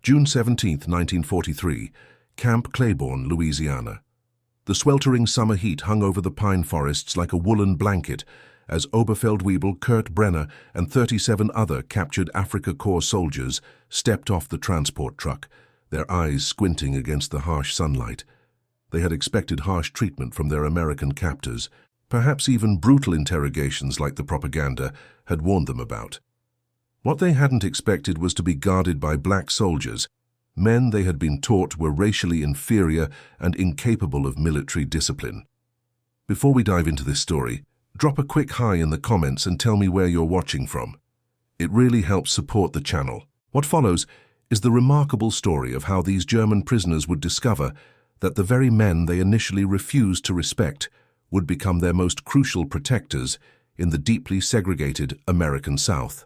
June 17, 1943, Camp Claiborne, Louisiana. The sweltering summer heat hung over the pine forests like a woolen blanket as Oberfeldwebel Kurt Brenner and 37 other captured Afrika Korps soldiers stepped off the transport truck, their eyes squinting against the harsh sunlight. They had expected harsh treatment from their American captors, perhaps even brutal interrogations like the propaganda had warned them about. What they hadn't expected was to be guarded by black soldiers, men they had been taught were racially inferior and incapable of military discipline. Before we dive into this story, drop a quick hi in the comments and tell me where you're watching from. It really helps support the channel. What follows is the remarkable story of how these German prisoners would discover that the very men they initially refused to respect would become their most crucial protectors in the deeply segregated American South.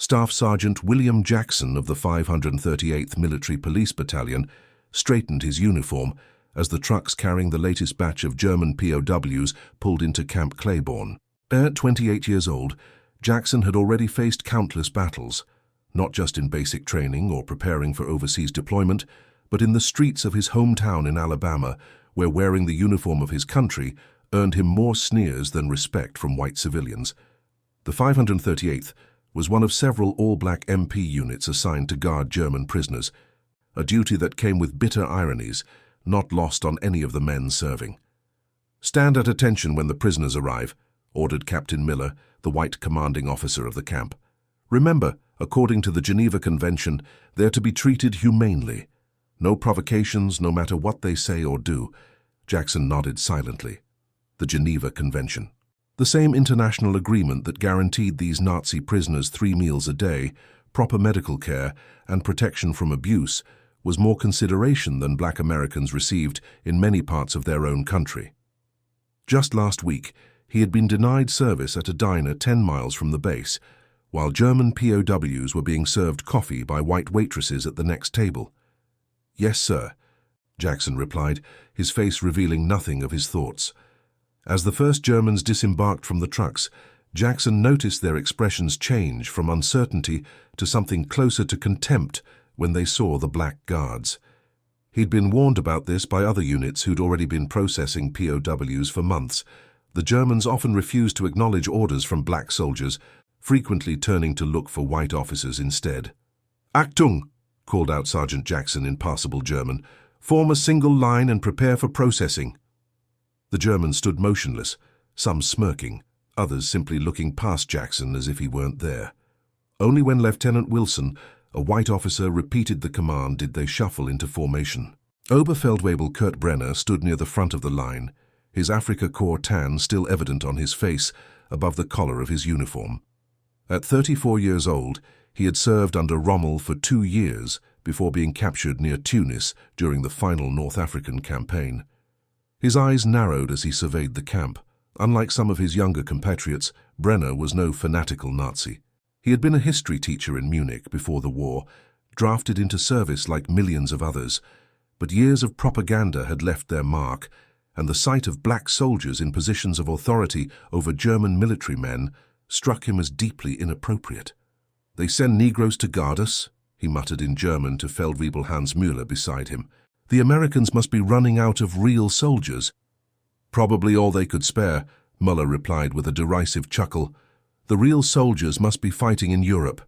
Staff Sergeant William Jackson of the 538th Military Police Battalion straightened his uniform as the trucks carrying the latest batch of German POWs pulled into Camp Claiborne. At 28 years old, Jackson had already faced countless battles, not just in basic training or preparing for overseas deployment, but in the streets of his hometown in Alabama, where wearing the uniform of his country earned him more sneers than respect from white civilians. The 538th was one of several all-black MP units assigned to guard German prisoners, a duty that came with bitter ironies, not lost on any of the men serving. "Stand at attention when the prisoners arrive," ordered Captain Miller, the white commanding officer of the camp. "Remember, according to the Geneva Convention, they're to be treated humanely. No provocations, no matter what they say or do." Jackson nodded silently. The Geneva Convention. The same international agreement that guaranteed these Nazi prisoners 3 meals a day, proper medical care, and protection from abuse was more consideration than black Americans received in many parts of their own country. Just last week, he had been denied service at a diner 10 miles from the base, while German POWs were being served coffee by white waitresses at the next table. "Yes, sir," Jackson replied, his face revealing nothing of his thoughts. As the first Germans disembarked from the trucks, Jackson noticed their expressions change from uncertainty to something closer to contempt when they saw the black guards. He'd been warned about this by other units who'd already been processing POWs for months. The Germans often refused to acknowledge orders from black soldiers, frequently turning to look for white officers instead. "Achtung!" called out Sergeant Jackson in passable German. "Form a single line and prepare for processing." The Germans stood motionless, some smirking, others simply looking past Jackson as if he weren't there. Only when Lieutenant Wilson, a white officer, repeated the command did they shuffle into formation. Oberfeldwebel Kurt Brenner stood near the front of the line, his Afrika Korps tan still evident on his face above the collar of his uniform. At 34 years old, he had served under Rommel for 2 years before being captured near Tunis during the final North African campaign. His eyes narrowed as he surveyed the camp. Unlike some of his younger compatriots, Brenner was no fanatical Nazi. He had been a history teacher in Munich before the war, drafted into service like millions of others, but years of propaganda had left their mark, and the sight of black soldiers in positions of authority over German military men struck him as deeply inappropriate. "They send Negroes to guard us," he muttered in German to Feldwebel Hans Müller beside him. "The Americans must be running out of real soldiers." "Probably all they could spare," Müller replied with a derisive chuckle. "The real soldiers must be fighting in Europe."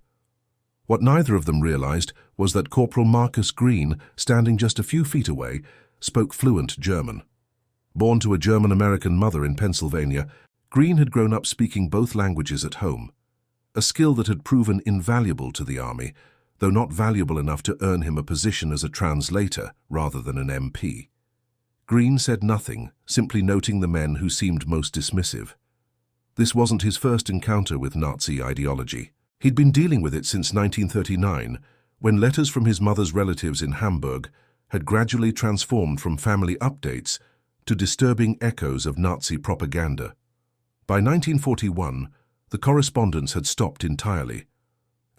What neither of them realized was that Corporal Marcus Green, standing just a few feet away, spoke fluent German. Born to a German-American mother in Pennsylvania, Green had grown up speaking both languages at home, a skill that had proven invaluable to the army, though not valuable enough to earn him a position as a translator rather than an MP. Green said nothing, simply noting the men who seemed most dismissive. This wasn't his first encounter with Nazi ideology. He'd been dealing with it since 1939, when letters from his mother's relatives in Hamburg had gradually transformed from family updates to disturbing echoes of Nazi propaganda. By 1941, the correspondence had stopped entirely.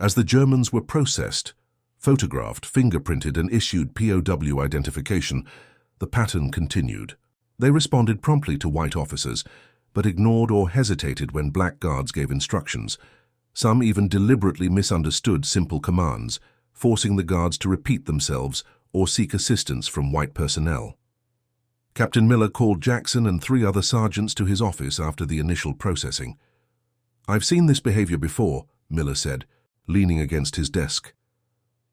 As the Germans were processed, photographed, fingerprinted, and issued POW identification, the pattern continued. They responded promptly to white officers, but ignored or hesitated when black guards gave instructions. Some even deliberately misunderstood simple commands, forcing the guards to repeat themselves or seek assistance from white personnel. Captain Miller called Jackson and 3 other sergeants to his office after the initial processing. "I've seen this behavior before," Miller said, leaning against his desk.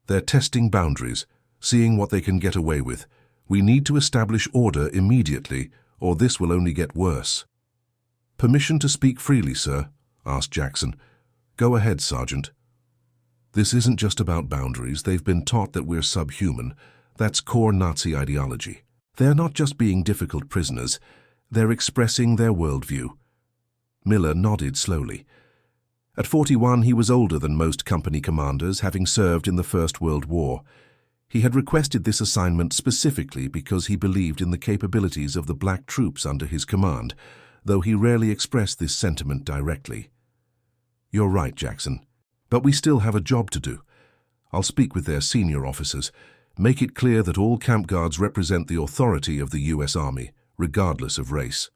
"They're testing boundaries, seeing what they can get away with. We need to establish order immediately, or this will only get worse." "Permission to speak freely, sir?" asked Jackson. "Go ahead, Sergeant." "This isn't just about boundaries. They've been taught that we're subhuman. That's core Nazi ideology. They're not just being difficult prisoners. They're expressing their worldview." Miller nodded slowly. At 41, he was older than most company commanders, having served in the First World War. He had requested this assignment specifically because he believed in the capabilities of the black troops under his command, though he rarely expressed this sentiment directly. "You're right, Jackson, but we still have a job to do. I'll speak with their senior officers. Make it clear that all camp guards represent the authority of the U.S. Army, regardless of race."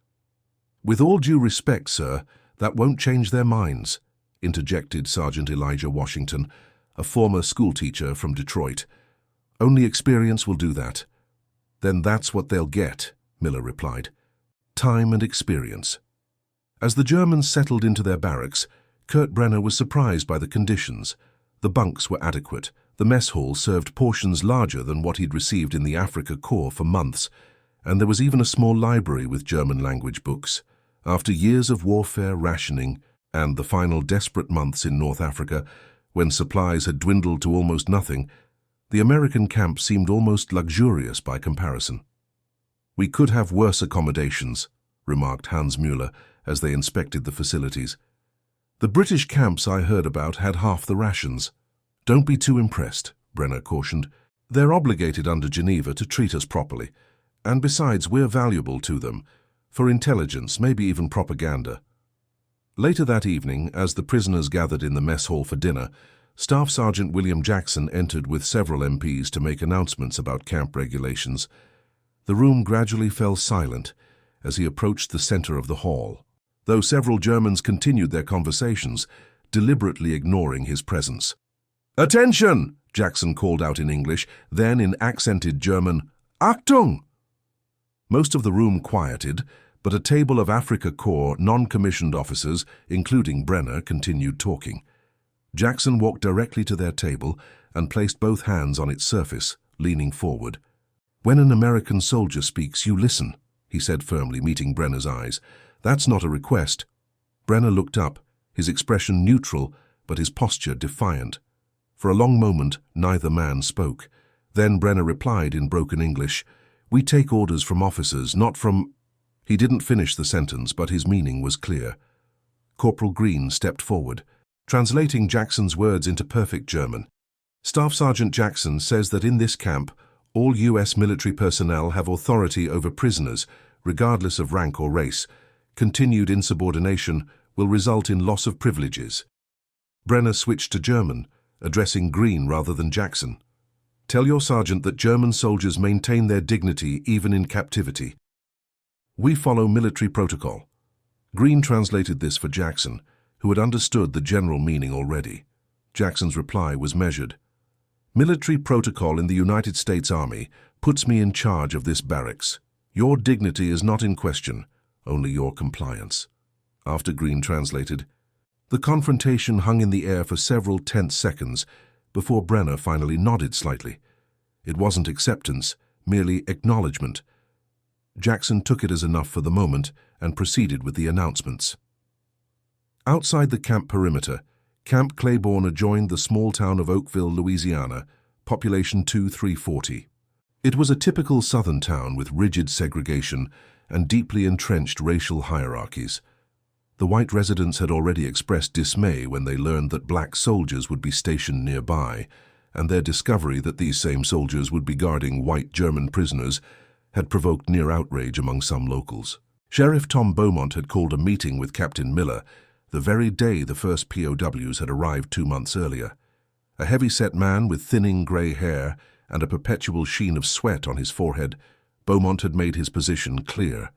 "With all due respect, sir, that won't change their minds," interjected Sergeant Elijah Washington, a former schoolteacher from Detroit. "Only experience will do that." "Then that's what they'll get," Miller replied. "Time and experience." As the Germans settled into their barracks, Kurt Brenner was surprised by the conditions. The bunks were adequate. The mess hall served portions larger than what he'd received in the Afrika Korps for months, and there was even a small library with German-language books. After years of warfare, rationing, and the final desperate months in North Africa, when supplies had dwindled to almost nothing, the American camp seemed almost luxurious by comparison. "We could have worse accommodations," remarked Hans Müller as they inspected the facilities. "The British camps I heard about had half the rations." "Don't be too impressed," Brenner cautioned. "They're obligated under Geneva to treat us properly, and besides, we're valuable to them, for intelligence, maybe even propaganda." Later that evening, as the prisoners gathered in the mess hall for dinner, Staff Sergeant William Jackson entered with several MPs to make announcements about camp regulations. The room gradually fell silent as he approached the center of the hall, though several Germans continued their conversations, deliberately ignoring his presence. "Attention!" Jackson called out in English, then in accented German, "Achtung!" Most of the room quieted, but a table of Afrika Korps non-commissioned officers, including Brenner, continued talking. Jackson walked directly to their table and placed both hands on its surface, leaning forward. "When an American soldier speaks, you listen," he said firmly, meeting Brenner's eyes. "That's not a request." Brenner looked up, his expression neutral, but his posture defiant. For a long moment, neither man spoke. Then Brenner replied in broken English, "We take orders from officers, not from—" He didn't finish the sentence, but his meaning was clear. Corporal Green stepped forward, translating Jackson's words into perfect German. "Staff Sergeant Jackson says that in this camp, all U.S. military personnel have authority over prisoners, regardless of rank or race. Continued insubordination will result in loss of privileges." Brenner switched to German, addressing Green rather than Jackson. "Tell your sergeant that German soldiers maintain their dignity even in captivity. We follow military protocol." Green translated this for Jackson, who had understood the general meaning already. Jackson's reply was measured. "Military protocol in the United States Army puts me in charge of this barracks. Your dignity is not in question, only your compliance." After Green translated, the confrontation hung in the air for several tense seconds before Brenner finally nodded slightly. It wasn't acceptance, merely acknowledgement. Jackson took it as enough for the moment and proceeded with the announcements. Outside the camp perimeter, Camp Claiborne adjoined the small town of Oakville, Louisiana, population 2,340. It was a typical Southern town with rigid segregation and deeply entrenched racial hierarchies. The white residents had already expressed dismay when they learned that black soldiers would be stationed nearby, and their discovery that these same soldiers would be guarding white German prisoners had provoked near outrage among some locals. Sheriff Tom Beaumont had called a meeting with Captain Miller the very day the first POWs had arrived 2 months earlier. A heavy-set man with thinning gray hair and a perpetual sheen of sweat on his forehead, Beaumont had made his position clear.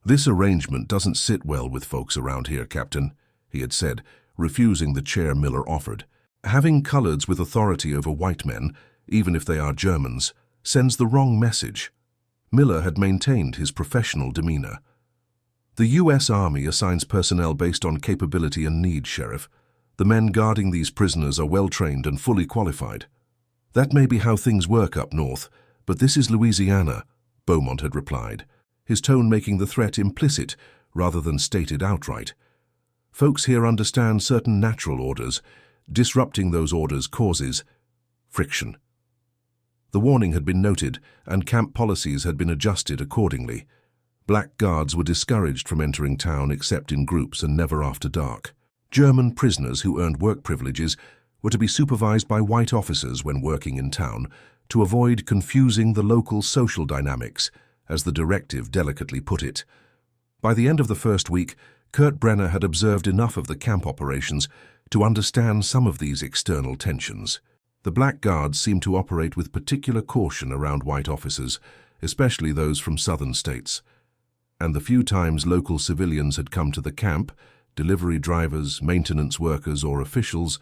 "This arrangement doesn't sit well with folks around here, Captain," he had said, refusing the chair Miller offered. Having coloreds with authority over white men, even if they are Germans, sends the wrong message. Miller had maintained his professional demeanor. The U.S. Army assigns personnel based on capability and need, Sheriff. The men guarding these prisoners are well-trained and fully qualified. That may be how things work up north, but this is Louisiana, Beaumont had replied, his tone making the threat implicit rather than stated outright. Folks here understand certain natural orders. Disrupting those orders causes friction. The warning had been noted, and camp policies had been adjusted accordingly. Black guards were discouraged from entering town except in groups and never after dark. German prisoners who earned work privileges were to be supervised by white officers when working in town to avoid confusing the local social dynamics, as the directive delicately put it. By the end of the first week, Kurt Brenner had observed enough of the camp operations to understand some of these external tensions. The black guards seemed to operate with particular caution around white officers, especially those from southern states. And the few times local civilians had come to the camp, delivery drivers, maintenance workers, or officials,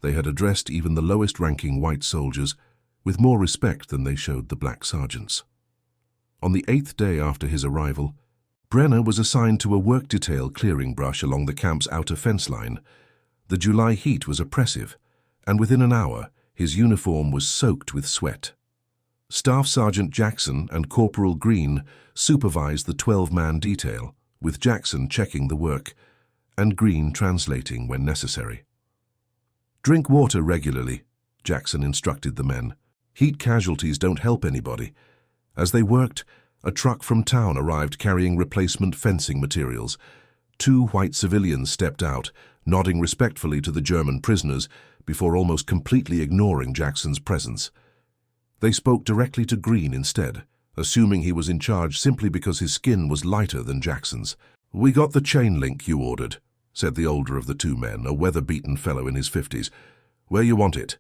they had addressed even the lowest-ranking white soldiers with more respect than they showed the black sergeants. On the 8th day after his arrival, Brenner was assigned to a work detail clearing brush along the camp's outer fence line. The July heat was oppressive, and within an hour, his uniform was soaked with sweat. Staff Sergeant Jackson and Corporal Green supervised the 12-man detail, with Jackson checking the work and Green translating when necessary. "Drink water regularly," Jackson instructed the men. "Heat casualties don't help anybody." As they worked, a truck from town arrived carrying replacement fencing materials. 2 white civilians stepped out, nodding respectfully to the German prisoners before almost completely ignoring Jackson's presence. They spoke directly to Green instead, assuming he was in charge simply because his skin was lighter than Jackson's. "We got the chain link you ordered," said the older of the 2 men, a weather-beaten fellow in his 50s. "Where you want it?"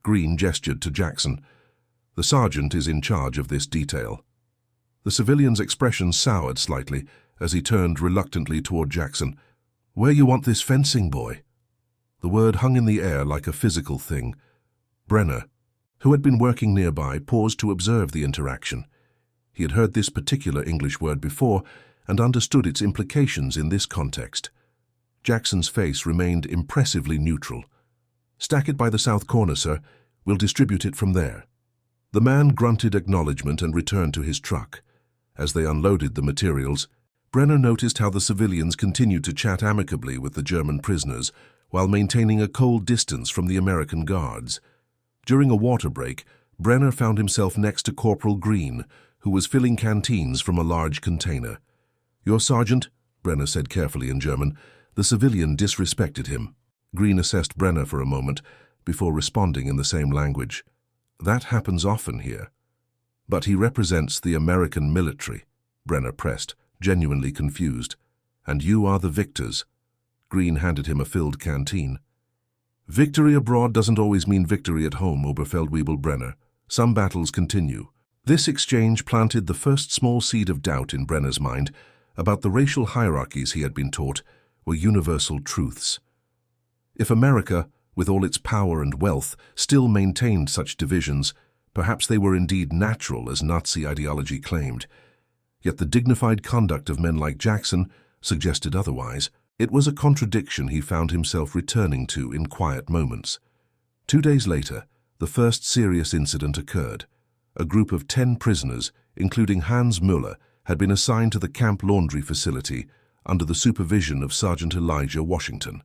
Green gestured to Jackson. "The sergeant is in charge of this detail." The civilian's expression soured slightly as he turned reluctantly toward Jackson. "Where you want this fencing, boy?" The word hung in the air like a physical thing. Brenner, who had been working nearby, paused to observe the interaction. He had heard this particular English word before and understood its implications in this context. Jackson's face remained impressively neutral. "Stack it by the south corner, sir. We'll distribute it from there." The man grunted acknowledgement and returned to his truck. As they unloaded the materials, Brenner noticed how the civilians continued to chat amicably with the German prisoners while maintaining a cold distance from the American guards. During a water break, Brenner found himself next to Corporal Green, who was filling canteens from a large container. "Your sergeant," Brenner said carefully in German. The civilian disrespected him. Green assessed Brenner for a moment before responding in the same language. "That happens often here." "But he represents the American military," Brenner pressed, genuinely confused. "And you are the victors." Green handed him a filled canteen. "Victory abroad doesn't always mean victory at home, Oberfeldwebel Brenner. Some battles continue." This exchange planted the first small seed of doubt in Brenner's mind about the racial hierarchies he had been taught were universal truths. If America, with all its power and wealth, still maintained such divisions, perhaps they were indeed natural as Nazi ideology claimed. Yet the dignified conduct of men like Jackson suggested otherwise. It was a contradiction he found himself returning to in quiet moments. 2 days later, the first serious incident occurred. A group of 10 prisoners, including Hans Müller, had been assigned to the camp laundry facility under the supervision of Sergeant Elijah Washington.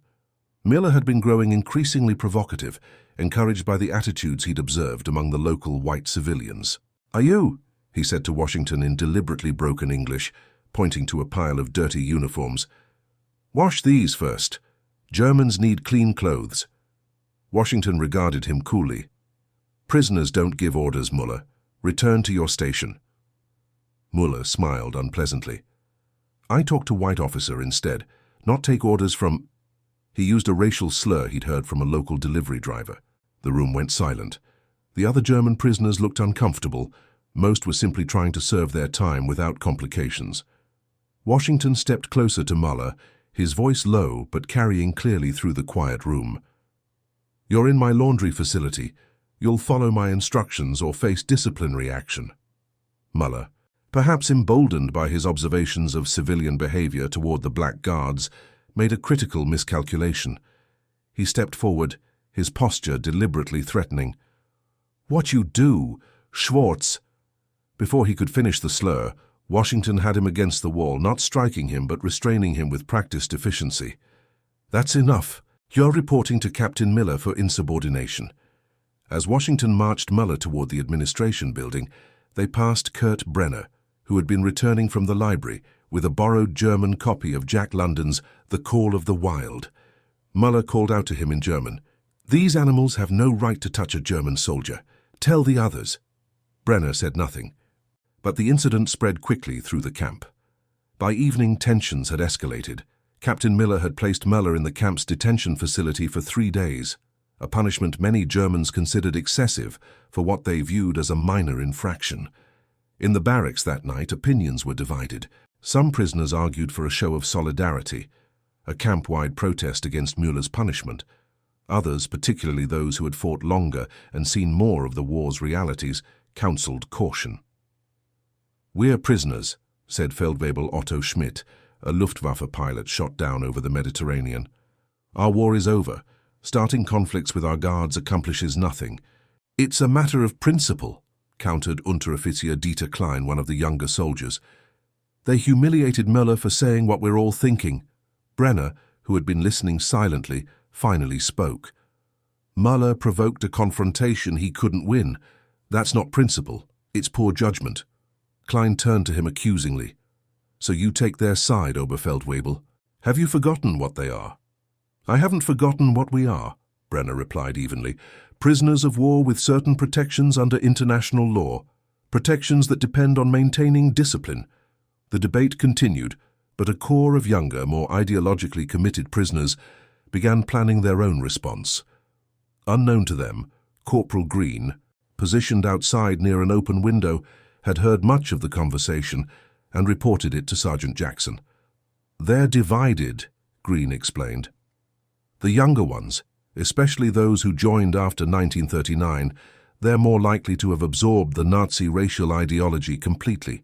Miller had been growing increasingly provocative, encouraged by the attitudes he'd observed among the local white civilians. "Are you?" he said to Washington in deliberately broken English, pointing to a pile of dirty uniforms. "Wash these first. Germans need clean clothes." Washington regarded him coolly. "Prisoners don't give orders, Müller. Return to your station." Müller smiled unpleasantly. "I talk to white officer instead, not take orders from—" He used a racial slur he'd heard from a local delivery driver. The room went silent. The other German prisoners looked uncomfortable. Most were simply trying to serve their time without complications. Washington stepped closer to Müller, his voice low but carrying clearly through the quiet room. You're in my laundry facility. You'll follow my instructions or face disciplinary action. Muller, perhaps emboldened by his observations of civilian behavior toward the Black Guards, made a critical miscalculation. He stepped forward, his posture deliberately threatening. "What you do, Schwartz!" Before he could finish the slur, Washington had him against the wall, not striking him but restraining him with practiced efficiency. "That's enough. You're reporting to Captain Miller for insubordination." As Washington marched Muller toward the administration building, they passed Kurt Brenner, who had been returning from the library with a borrowed German copy of Jack London's The Call of the Wild. Muller called out to him in German, "These animals have no right to touch a German soldier. Tell the others." Brenner said nothing, but the incident spread quickly through the camp. By evening, tensions had escalated. Captain Miller had placed Muller in the camp's detention facility for 3 days, a punishment many Germans considered excessive for what they viewed as a minor infraction. In the barracks that night, opinions were divided. Some prisoners argued for a show of solidarity, a camp-wide protest against Müller's punishment. Others, particularly those who had fought longer and seen more of the war's realities, counseled caution. "We're prisoners," said Feldwebel Otto Schmidt, a Luftwaffe pilot shot down over the Mediterranean. "Our war is over. Starting conflicts with our guards accomplishes nothing." "It's a matter of principle," countered Unteroffizier Dieter Klein, one of the younger soldiers. "They humiliated Müller for saying what we're all thinking." Brenner, who had been listening silently, finally spoke. "Müller provoked a confrontation he couldn't win. That's not principle, it's poor judgment." Klein turned to him accusingly. "So you take their side, Oberfeldwebel? Have you forgotten what they are?" "I haven't forgotten what we are," Brenner replied evenly. "Prisoners of war with certain protections under international law, protections that depend on maintaining discipline." The debate continued, but a core of younger, more ideologically committed prisoners began planning their own response. Unknown to them, Corporal Green, positioned outside near an open window, had heard much of the conversation and reported it to Sergeant Jackson. "They're divided," Green explained. "The younger ones, especially those who joined after 1939, they're more likely to have absorbed the Nazi racial ideology completely.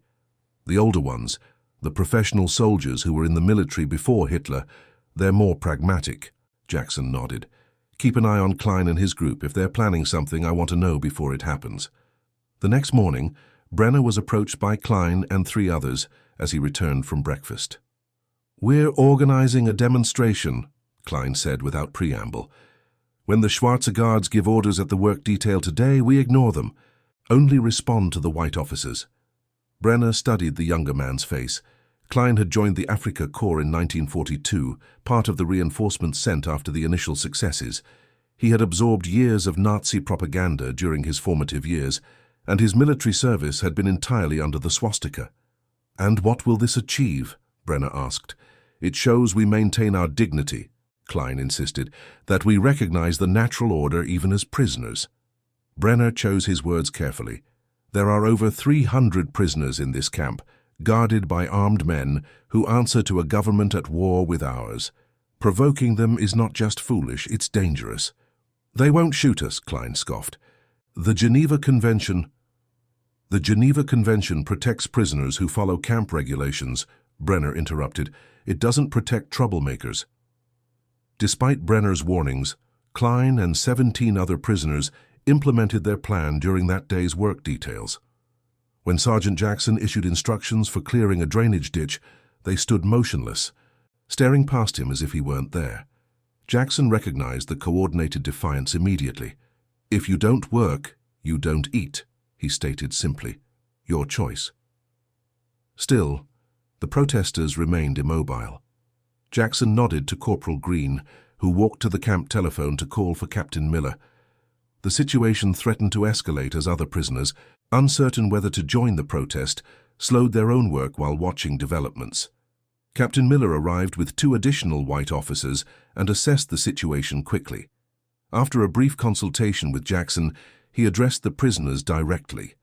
The older ones, the professional soldiers who were in the military before Hitler, they're more pragmatic." Jackson nodded. "Keep an eye on Klein and his group. If they're planning something, I want to know before it happens." The next morning, Brenner was approached by Klein and 3 others as he returned from breakfast. "We're organizing a demonstration," Klein said without preamble. "When the Schwarze Guards give orders at the work detail today, we ignore them. Only respond to the white officers." Brenner studied the younger man's face. Klein had joined the Afrika Korps in 1942, part of the reinforcements sent after the initial successes. He had absorbed years of Nazi propaganda during his formative years, and his military service had been entirely under the swastika. "And what will this achieve?" Brenner asked. "It shows we maintain our dignity," Klein insisted, "that we recognize the natural order even as prisoners." Brenner chose his words carefully. "There are over 300 prisoners in this camp, guarded by armed men who answer to a government at war with ours. Provoking them is not just foolish, it's dangerous." "They won't shoot us," Klein scoffed. The Geneva Convention protects prisoners who follow camp regulations," Brenner interrupted. "It doesn't protect troublemakers." Despite Brenner's warnings, Klein and 17 other prisoners implemented their plan during that day's work details. When Sergeant Jackson issued instructions for clearing a drainage ditch, they stood motionless, staring past him as if he weren't there. Jackson recognized the coordinated defiance immediately. "If you don't work, you don't eat," he stated simply. "Your choice." Still, the protesters remained immobile. Jackson nodded to Corporal Green, who walked to the camp telephone to call for Captain Miller. The situation threatened to escalate as other prisoners, uncertain whether to join the protest, slowed their own work while watching developments. Captain Miller arrived with 2 additional white officers and assessed the situation quickly. After a brief consultation with Jackson, he addressed the prisoners directly.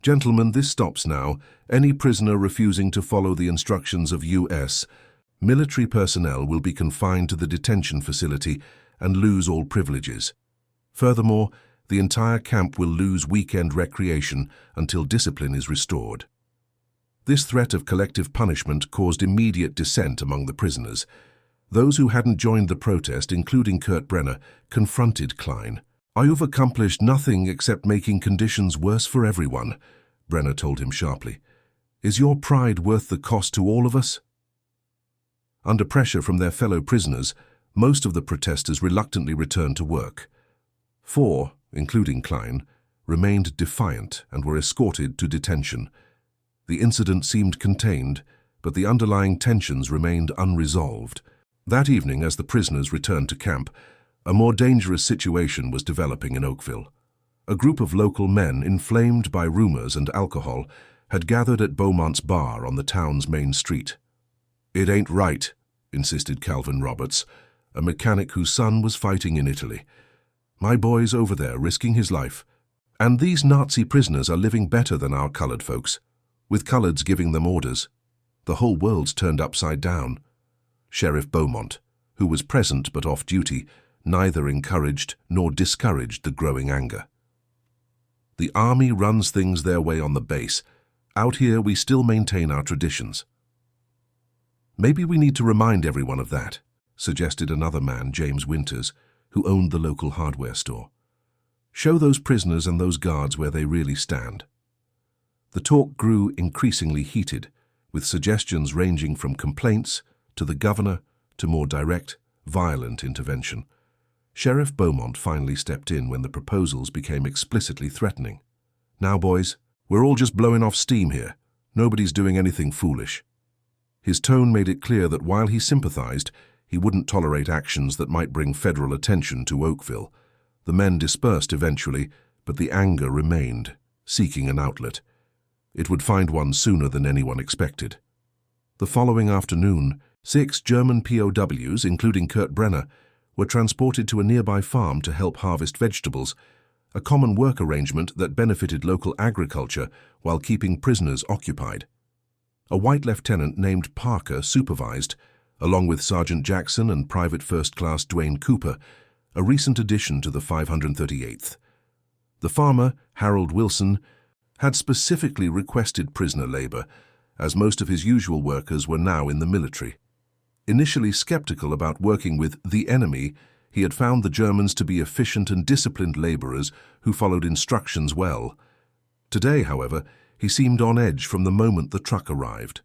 "Gentlemen, this stops now. Any prisoner refusing to follow the instructions of U.S. military personnel will be confined to the detention facility and lose all privileges." Furthermore, the entire camp will lose weekend recreation until discipline is restored. This threat of collective punishment caused immediate dissent among the prisoners. Those who hadn't joined the protest, including Kurt Brenner, confronted Klein. "You've accomplished nothing except making conditions worse for everyone," Brenner told him sharply. "Is your pride worth the cost to all of us?" Under pressure from their fellow prisoners, most of the protesters reluctantly returned to work. 4, including Klein, remained defiant and were escorted to detention. The incident seemed contained, but the underlying tensions remained unresolved. That evening, as the prisoners returned to camp, a more dangerous situation was developing in Oakville. A group of local men, inflamed by rumors and alcohol, had gathered at Beaumont's bar on the town's main street. "It ain't right," insisted Calvin Roberts, a mechanic whose son was fighting in Italy. "My boy's over there risking his life. And these Nazi prisoners are living better than our colored folks, with coloreds giving them orders. The whole world's turned upside down." Sheriff Beaumont, who was present but off duty, neither encouraged nor discouraged the growing anger. "The army runs things their way on the base. Out here, we still maintain our traditions." "Maybe we need to remind everyone of that," suggested another man, James Winters, who owned the local hardware store. "Show those prisoners and those guards where they really stand." The talk grew increasingly heated, with suggestions ranging from complaints to the governor to more direct, violent intervention. Sheriff Beaumont finally stepped in when the proposals became explicitly threatening. "Now, boys, we're all just blowing off steam here. Nobody's doing anything foolish." His tone made it clear that while he sympathized, he wouldn't tolerate actions that might bring federal attention to Oakville. The men dispersed eventually, but the anger remained, seeking an outlet. It would find one sooner than anyone expected. The following afternoon, 6 German POWs, including Kurt Brenner, were transported to a nearby farm to help harvest vegetables, a common work arrangement that benefited local agriculture while keeping prisoners occupied. A white lieutenant named Parker supervised, along with Sergeant Jackson and Private First Class Dwayne Cooper, a recent addition to the 538th. The farmer, Harold Wilson, had specifically requested prisoner labor, as most of his usual workers were now in the military. Initially skeptical about working with the enemy, he had found the Germans to be efficient and disciplined laborers who followed instructions well. Today, however, he seemed on edge from the moment the truck arrived.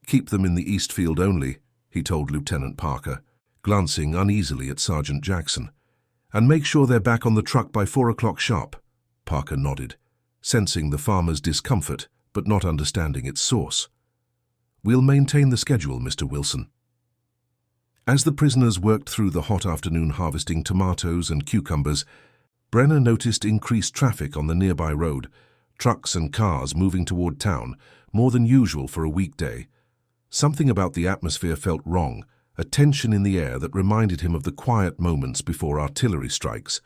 "Keep them in the East Field only," he told Lieutenant Parker, glancing uneasily at Sergeant Jackson. "And make sure they're back on the truck by 4 o'clock sharp." Parker nodded, sensing the farmer's discomfort, but not understanding its source. "We'll maintain the schedule, Mr. Wilson." As the prisoners worked through the hot afternoon harvesting tomatoes and cucumbers, Brenner noticed increased traffic on the nearby road, trucks and cars moving toward town, more than usual for a weekday. Something about the atmosphere felt wrong, a tension in the air that reminded him of the quiet moments before artillery strikes.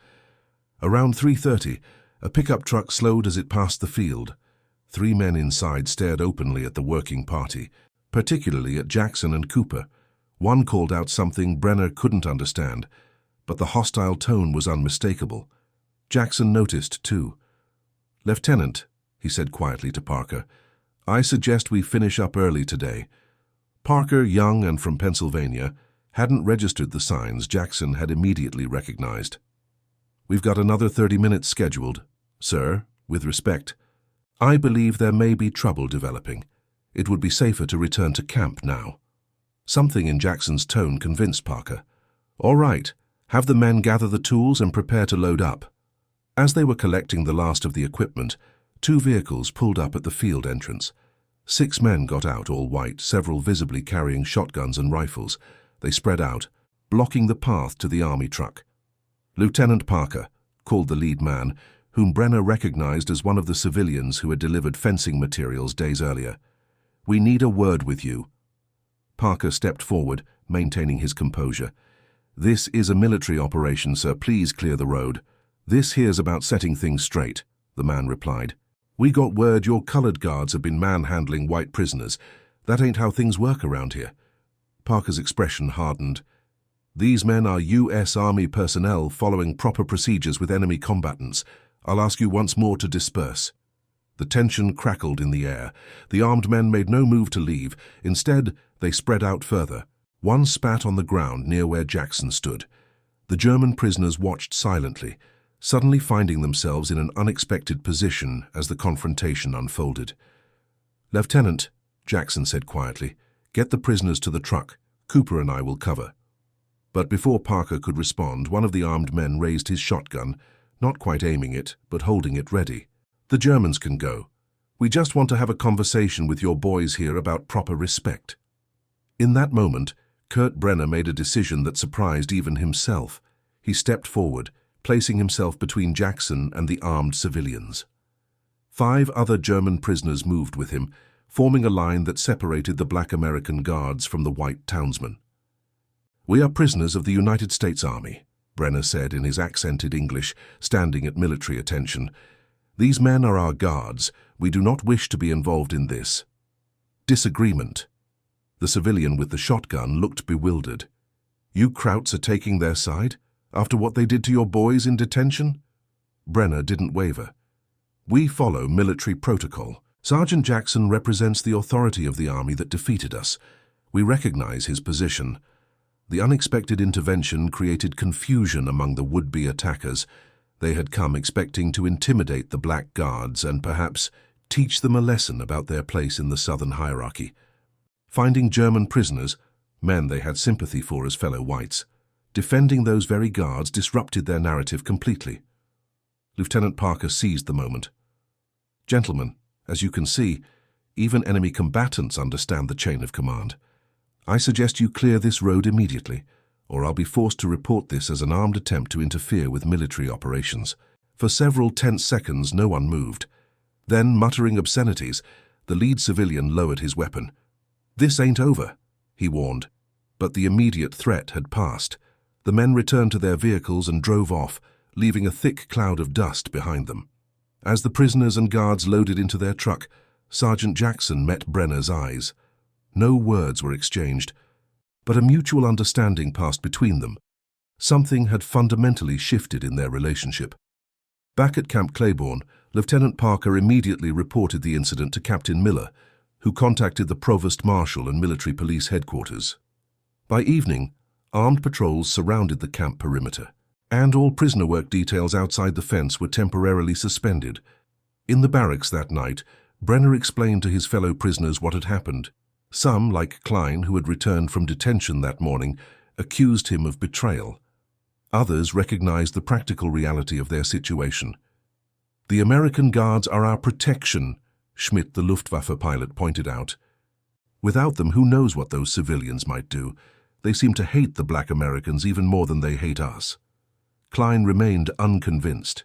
Around 3:30, a pickup truck slowed as it passed the field. 3 men inside stared openly at the working party, particularly at Jackson and Cooper. One called out something Brenner couldn't understand, but the hostile tone was unmistakable. Jackson noticed, too. "Lieutenant," he said quietly to Parker, "I suggest we finish up early today." Parker, young and from Pennsylvania, hadn't registered the signs Jackson had immediately recognized. "We've got another 30 minutes scheduled. Sir, with respect, I believe there may be trouble developing. It would be safer to return to camp now." Something in Jackson's tone convinced Parker. "All right, have the men gather the tools and prepare to load up." As they were collecting the last of the equipment, 2 vehicles pulled up at the field entrance. 6 men got out, all white, several visibly carrying shotguns and rifles. They spread out, blocking the path to the army truck. "Lieutenant Parker," called the lead man, whom Brenner recognized as one of the civilians who had delivered fencing materials days earlier. "We need a word with you." Parker stepped forward, maintaining his composure. "This is a military operation, sir. Please clear the road." "This here's about setting things straight," the man replied. "We got word your colored guards have been manhandling white prisoners. That ain't how things work around here." Parker's expression hardened. These men are U.S. Army personnel following proper procedures with enemy combatants. I'll ask you once more to disperse." The tension crackled in the air. The armed men made no move to leave. Instead, they spread out further. One spat on the ground near where Jackson stood. The German prisoners watched silently, suddenly finding themselves in an unexpected position as the confrontation unfolded. "Lieutenant," Jackson said quietly, "get the prisoners to the truck. Cooper and I will cover." But before Parker could respond, one of the armed men raised his shotgun, not quite aiming it, but holding it ready. "The Germans can go. We just want to have a conversation with your boys here about proper respect." In that moment, Kurt Brenner made a decision that surprised even himself. He stepped forward, placing himself between Jackson and the armed civilians. 5 other German prisoners moved with him, forming a line that separated the black American guards from the white townsmen. "We are prisoners of the United States Army," Brenner said in his accented English, standing at military attention. "These men are our guards. We do not wish to be involved in this." Disagreement. The civilian with the shotgun looked bewildered. "You Krauts are taking their side? After what they did to your boys in detention?" Brenner didn't waver. "We follow military protocol. Sergeant Jackson represents the authority of the army that defeated us. We recognize his position." The unexpected intervention created confusion among the would-be attackers. They had come expecting to intimidate the black guards and perhaps teach them a lesson about their place in the Southern hierarchy. Finding German prisoners, men they had sympathy for as fellow whites, defending those very guards disrupted their narrative completely. Lieutenant Parker seized the moment. "Gentlemen, as you can see, even enemy combatants understand the chain of command. I suggest you clear this road immediately, or I'll be forced to report this as an armed attempt to interfere with military operations." For several tense seconds, no one moved. Then, muttering obscenities, the lead civilian lowered his weapon. "This ain't over," he warned. But the immediate threat had passed. The men returned to their vehicles and drove off, leaving a thick cloud of dust behind them. As the prisoners and guards loaded into their truck, Sergeant Jackson met Brenner's eyes. No words were exchanged, but a mutual understanding passed between them. Something had fundamentally shifted in their relationship. Back at Camp Claiborne, Lieutenant Parker immediately reported the incident to Captain Miller, who contacted the Provost Marshal and military police headquarters. By evening, armed patrols surrounded the camp perimeter, and all prisoner work details outside the fence were temporarily suspended. In the barracks that night, Brenner explained to his fellow prisoners what had happened. Some, like Klein, who had returned from detention that morning, accused him of betrayal. Others recognized the practical reality of their situation. "The American guards are our protection," Schmidt, the Luftwaffe pilot, pointed out. "Without them, who knows what those civilians might do? They seem to hate the black Americans even more than they hate us." Klein remained unconvinced.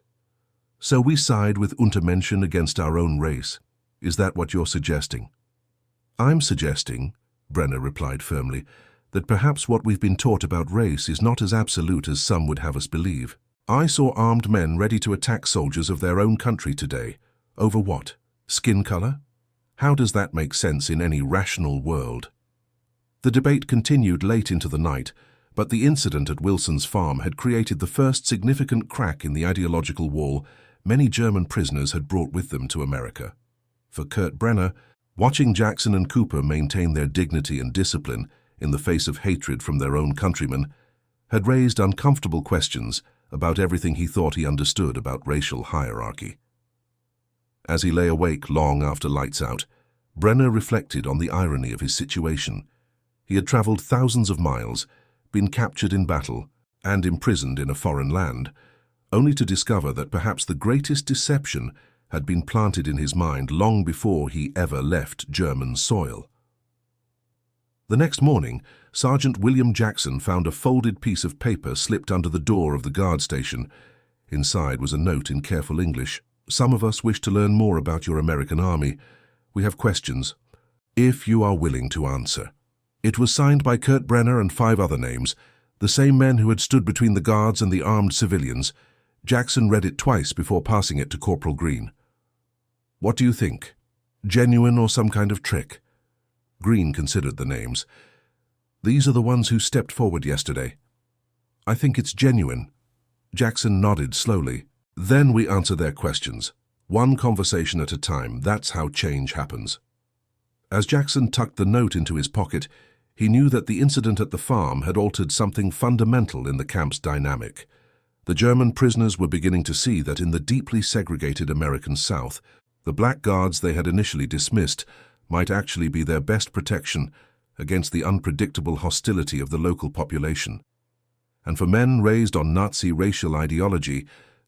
"So we side with Untermenschen against our own race. Is that what you're suggesting?" "I'm suggesting," Brenner replied firmly, "that perhaps what we've been taught about race is not as absolute as some would have us believe. I saw armed men ready to attack soldiers of their own country today. Over what? Skin color? How does that make sense in any rational world?" The debate continued late into the night, but the incident at Wilson's farm had created the first significant crack in the ideological wall many German prisoners had brought with them to America. For Kurt Brenner, watching Jackson and Cooper maintain their dignity and discipline in the face of hatred from their own countrymen had raised uncomfortable questions about everything he thought he understood about racial hierarchy. As he lay awake long after lights out, Brenner reflected on the irony of his situation. He had traveled thousands of miles, been captured in battle, and imprisoned in a foreign land, only to discover that perhaps the greatest deception had been planted in his mind long before he ever left German soil. The next morning, Sergeant William Jackson found a folded piece of paper slipped under the door of the guard station. Inside was a note in careful English. "Some of us wish to learn more about your American Army. We have questions, if you are willing to answer." It was signed by Kurt Brenner and 5 other names, the same men who had stood between the guards and the armed civilians. Jackson read it twice before passing it to Corporal Green. "What do you think? Genuine or some kind of trick?" Green considered the names. "These are the ones who stepped forward yesterday. I think it's genuine. Jackson nodded slowly. Then we answer their questions. One conversation at a time, that's how change happens. As Jackson tucked the note into his pocket, he knew that the incident at the farm had altered something fundamental in the camp's dynamic. The German prisoners were beginning to see that in the deeply segregated American South, the black guards they had initially dismissed might actually be their best protection against the unpredictable hostility of the local population. And for men raised on Nazi racial ideology,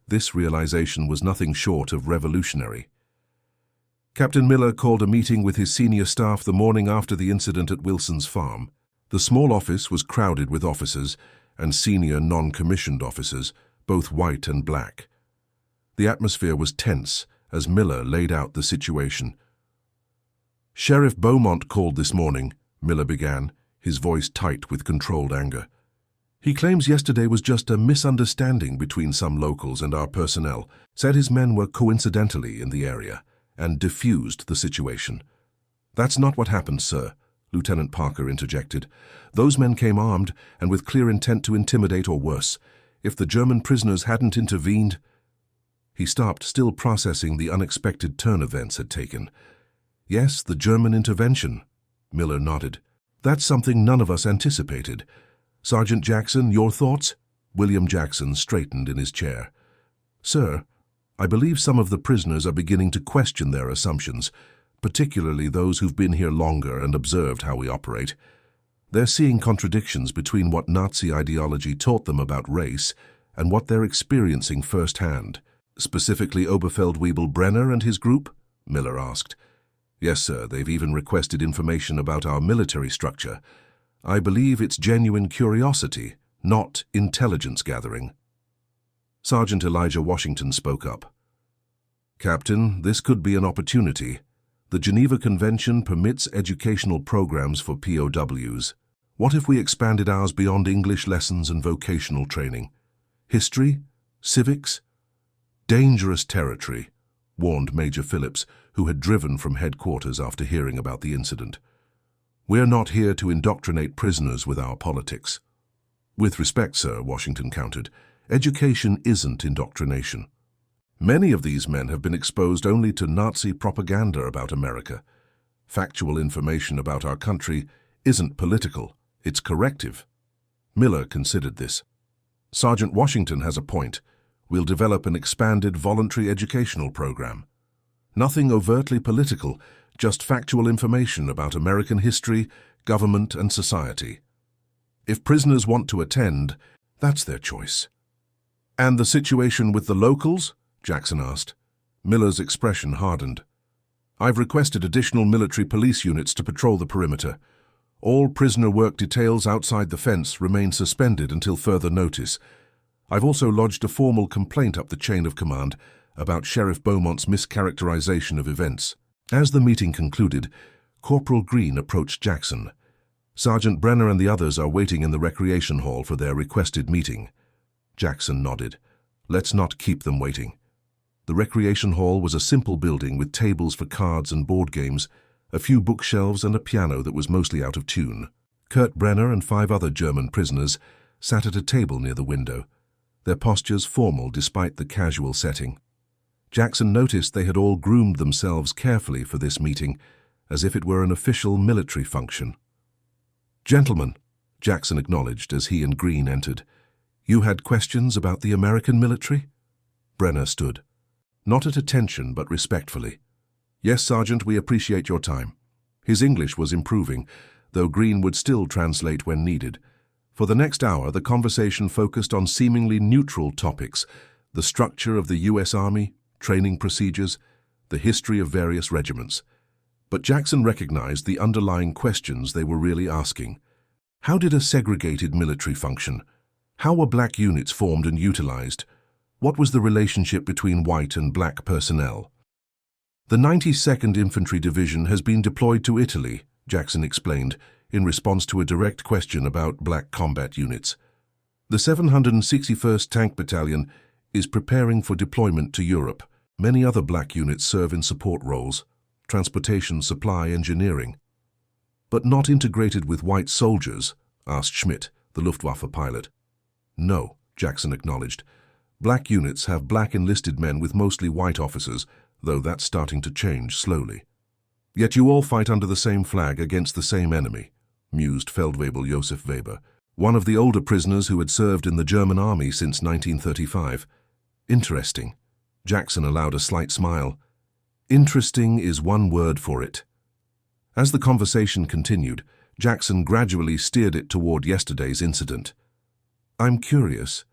this realization was nothing short of revolutionary. Captain Miller called a meeting with his senior staff the morning after the incident at Wilson's farm. The small office was crowded with officers and senior non-commissioned officers, both white and black. The atmosphere was tense as Miller laid out the situation. "Sheriff Beaumont called this morning," Miller began, his voice tight with controlled anger. "He claims yesterday was just a misunderstanding between some locals and our personnel, said his men were coincidentally in the area, and diffused the situation." "That's not what happened, sir," Lieutenant Parker interjected. "Those men came armed and with clear intent to intimidate or worse. If the German prisoners hadn't intervened—" He stopped, still processing the unexpected turn events had taken. "Yes, the German intervention," Miller nodded. "That's something none of us anticipated. Sergeant Jackson, your thoughts?" William Jackson straightened in his chair. "Sir, I believe some of the prisoners are beginning to question their assumptions, particularly those who've been here longer and observed how we operate. They're seeing contradictions between what Nazi ideology taught them about race and what they're experiencing firsthand." "Specifically Oberfeldwebel Brenner and his group?" Miller asked. "Yes, sir. They've even requested information about our military structure. I believe it's genuine curiosity, not intelligence gathering." Sergeant Elijah Washington spoke up. "Captain, this could be an opportunity. The Geneva Convention permits educational programs for POWs. What if we expanded ours beyond English lessons and vocational training? History? Civics? Dangerous territory," warned Major Phillips, who had driven from headquarters after hearing about the incident. "We're not here to indoctrinate prisoners with our politics." "With respect, sir," Washington countered, "education isn't indoctrination. Many of these men have been exposed only to Nazi propaganda about America. Factual information about our country isn't political, it's corrective." Miller considered this. "Sergeant Washington has a point. We'll develop an expanded voluntary educational program. Nothing overtly political, just factual information about American history, government, and society. If prisoners want to attend, that's their choice." "And the situation with the locals?" Jackson asked. Miller's expression hardened. "I've requested additional military police units to patrol the perimeter. All prisoner work details outside the fence remain suspended until further notice. I've also lodged a formal complaint up the chain of command about Sheriff Beaumont's mischaracterization of events." As the meeting concluded, Corporal Green approached Jackson. "Sergeant Brenner and the others are waiting in the recreation hall for their requested meeting." Jackson nodded. "Let's not keep them waiting." The recreation hall was a simple building with tables for cards and board games, a few bookshelves and a piano that was mostly out of tune. Kurt Brenner and 5 other German prisoners sat at a table near the window, their postures formal despite the casual setting. Jackson noticed they had all groomed themselves carefully for this meeting, as if it were an official military function. "Gentlemen," Jackson acknowledged as he and Green entered, "you had questions about the American military?" Brenner stood. Not at attention, but respectfully. "Yes, Sergeant, we appreciate your time." His English was improving, though Green would still translate when needed. For the next hour, the conversation focused on seemingly neutral topics: the structure of the U.S. Army, training procedures, the history of various regiments. But Jackson recognized the underlying questions they were really asking. How did a segregated military function? How were black units formed and utilized? What was the relationship between white and black personnel? "The 92nd Infantry Division has been deployed to Italy," Jackson explained, in response to a direct question about black combat units. "The 761st Tank Battalion is preparing for deployment to Europe. Many other black units serve in support roles, transportation, supply, engineering." "But not integrated with white soldiers?" asked Schmidt, the Luftwaffe pilot. No, Jackson acknowledged. Black units have black enlisted men with mostly white officers, though that's starting to change slowly. Yet you all fight under the same flag against the same enemy, mused Feldwebel Josef Weber, one of the older prisoners who had served in the German army since 1935. Interesting. Jackson allowed a slight smile. Interesting is one word for it. As the conversation continued, Jackson gradually steered it toward yesterday's incident. I'm curious.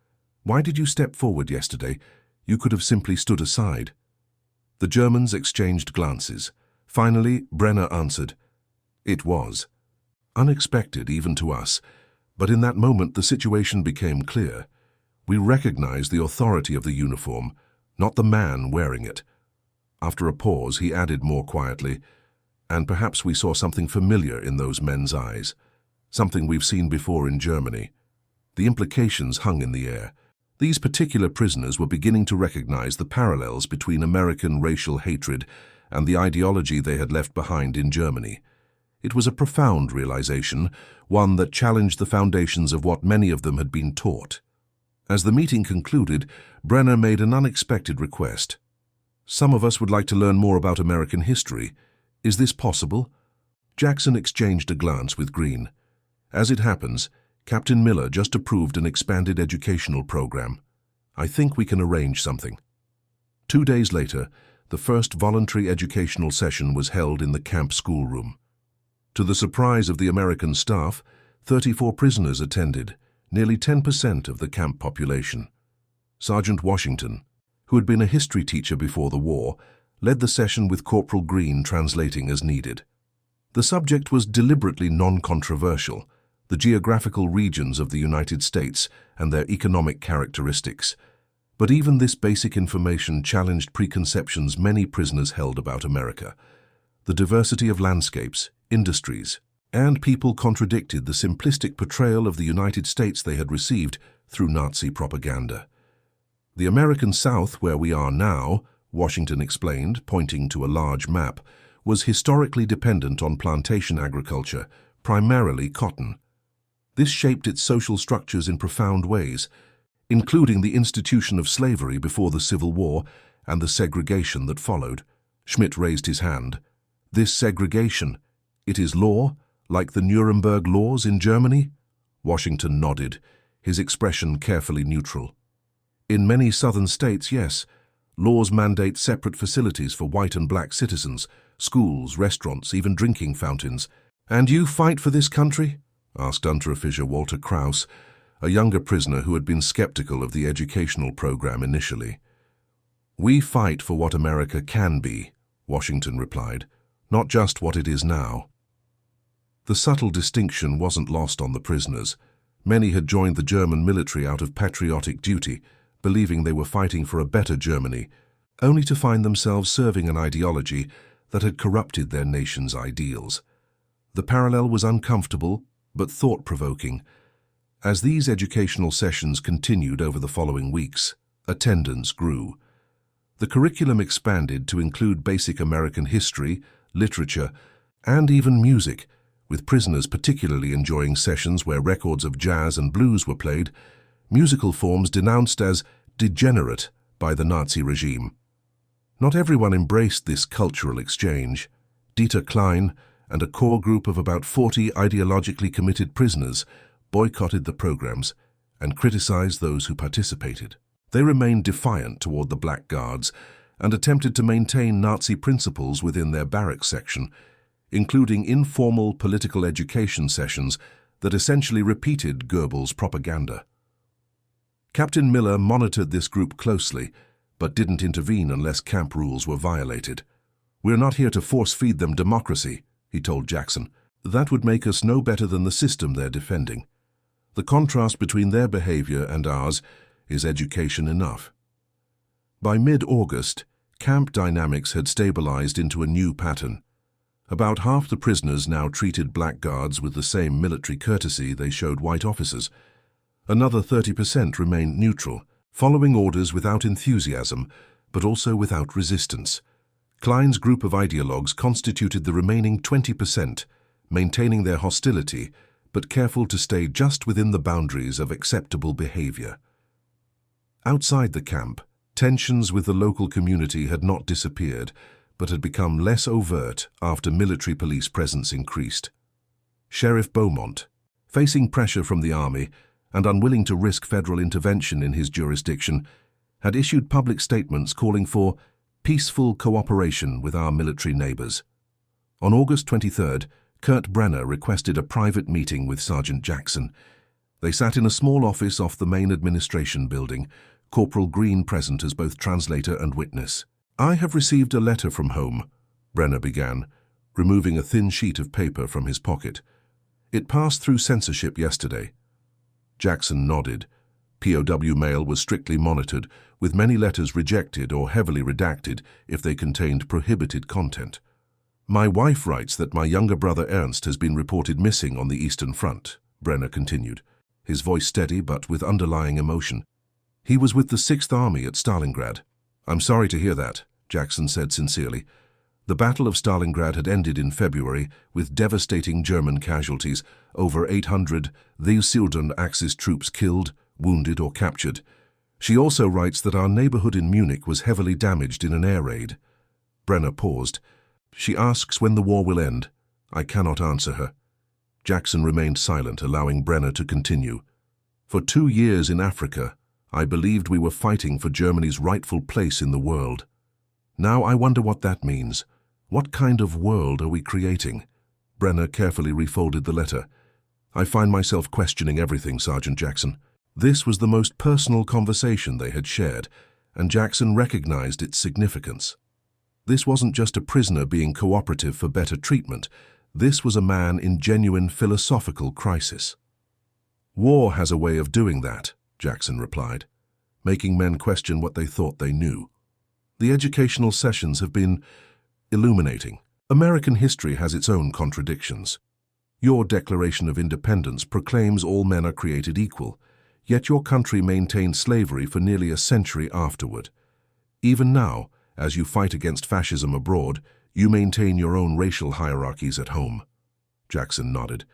Why did you step forward yesterday? You could have simply stood aside. The Germans exchanged glances. Finally, Brenner answered. It was. Unexpected even to us, but in that moment the situation became clear. We recognized the authority of the uniform, not the man wearing it. After a pause, he added more quietly, and perhaps we saw something familiar in those men's eyes, something we've seen before in Germany. The implications hung in the air. These particular prisoners were beginning to recognize the parallels between American racial hatred and the ideology they had left behind in Germany. It was a profound realization, one that challenged the foundations of what many of them had been taught. As the meeting concluded, Brenner made an unexpected request. Some of us would like to learn more about American history. Is this possible? Jackson exchanged a glance with Green. As it happens, Captain Miller just approved an expanded educational program. I think we can arrange something. 2 days later, the first voluntary educational session was held in the camp schoolroom. To the surprise of the American staff, 34 prisoners attended, nearly 10% of the camp population. Sergeant Washington, who had been a history teacher before the war, led the session with Corporal Green translating as needed. The subject was deliberately non-controversial, the geographical regions of the United States and their economic characteristics. But even this basic information challenged preconceptions many prisoners held about America. The diversity of landscapes, industries, and people contradicted the simplistic portrayal of the United States they had received through Nazi propaganda. The American South, where we are now, Washington explained, pointing to a large map, was historically dependent on plantation agriculture, primarily cotton. This shaped its social structures in profound ways, including the institution of slavery before the Civil War and the segregation that followed. Schmidt raised his hand. This segregation, it is law, like the Nuremberg laws in Germany? Washington nodded, his expression carefully neutral. In many southern states, yes. Laws mandate separate facilities for white and black citizens, schools, restaurants, even drinking fountains. And you fight for this country? Asked Unteroffizier Walter Krauss, a younger prisoner who had been skeptical of the educational program initially. We fight for what America can be, Washington replied, not just what it is now. The subtle distinction wasn't lost on the prisoners. Many had joined the German military out of patriotic duty, believing they were fighting for a better Germany, only to find themselves serving an ideology that had corrupted their nation's ideals. The parallel was uncomfortable, but thought-provoking. As these educational sessions continued over the following weeks, attendance grew. The curriculum expanded to include basic American history, literature, and even music, with prisoners particularly enjoying sessions where records of jazz and blues were played, musical forms denounced as degenerate by the Nazi regime. Not everyone embraced this cultural exchange. Dieter Klein and a core group of about 40 ideologically committed prisoners boycotted the programs and criticized those who participated. They remained defiant toward the Black Guards and attempted to maintain Nazi principles within their barracks section, including informal political education sessions that essentially repeated Goebbels' propaganda. Captain Miller monitored this group closely, but didn't intervene unless camp rules were violated. "We're not here to force-feed them democracy," he told Jackson. "That would make us no better than the system they're defending. The contrast between their behavior and ours is education enough." By mid-August, camp dynamics had stabilized into a new pattern. About half the prisoners now treated black guards with the same military courtesy they showed white officers. Another 30% remained neutral, following orders without enthusiasm, but also without resistance. Klein's group of ideologues constituted the remaining 20%, maintaining their hostility, but careful to stay just within the boundaries of acceptable behavior. Outside the camp, tensions with the local community had not disappeared, but had become less overt after military police presence increased. Sheriff Beaumont, facing pressure from the army and unwilling to risk federal intervention in his jurisdiction, had issued public statements calling for peaceful cooperation with our military neighbors. On August 23rd, Kurt Brenner requested a private meeting with Sergeant Jackson. They sat in a small office off the main administration building, Corporal Green present as both translator and witness. "I have received a letter from home," Brenner began, removing a thin sheet of paper from his pocket. "It passed through censorship yesterday." Jackson nodded. POW mail was strictly monitored, with many letters rejected or heavily redacted if they contained prohibited content. "My wife writes that my younger brother Ernst has been reported missing on the Eastern Front," Brenner continued, his voice steady but with underlying emotion. "He was with the 6th Army at Stalingrad." "I'm sorry to hear that," Jackson said sincerely. The Battle of Stalingrad had ended in February with devastating German casualties, over 800 Südern Axis troops killed, wounded or captured. She also writes that our neighborhood in Munich was heavily damaged in an air raid. Brenner paused. "She asks when the war will end. I cannot answer her." Jackson remained silent, allowing Brenner to continue. "For 2 years in Africa, I believed we were fighting for Germany's rightful place in the world. Now I wonder what that means. What kind of world are we creating?" Brenner carefully refolded the letter. "I find myself questioning everything, Sergeant Jackson." This was the most personal conversation they had shared, and Jackson recognized its significance. This wasn't just a prisoner being cooperative for better treatment. This was a man in genuine philosophical crisis. "War has a way of doing that," Jackson replied, making men question what they thought they knew. "The educational sessions have been illuminating. American history has its own contradictions. Your Declaration of Independence proclaims all men are created equal, yet your country maintained slavery for nearly a century afterward. Even now, as you fight against fascism abroad, you maintain your own racial hierarchies at home." Jackson nodded.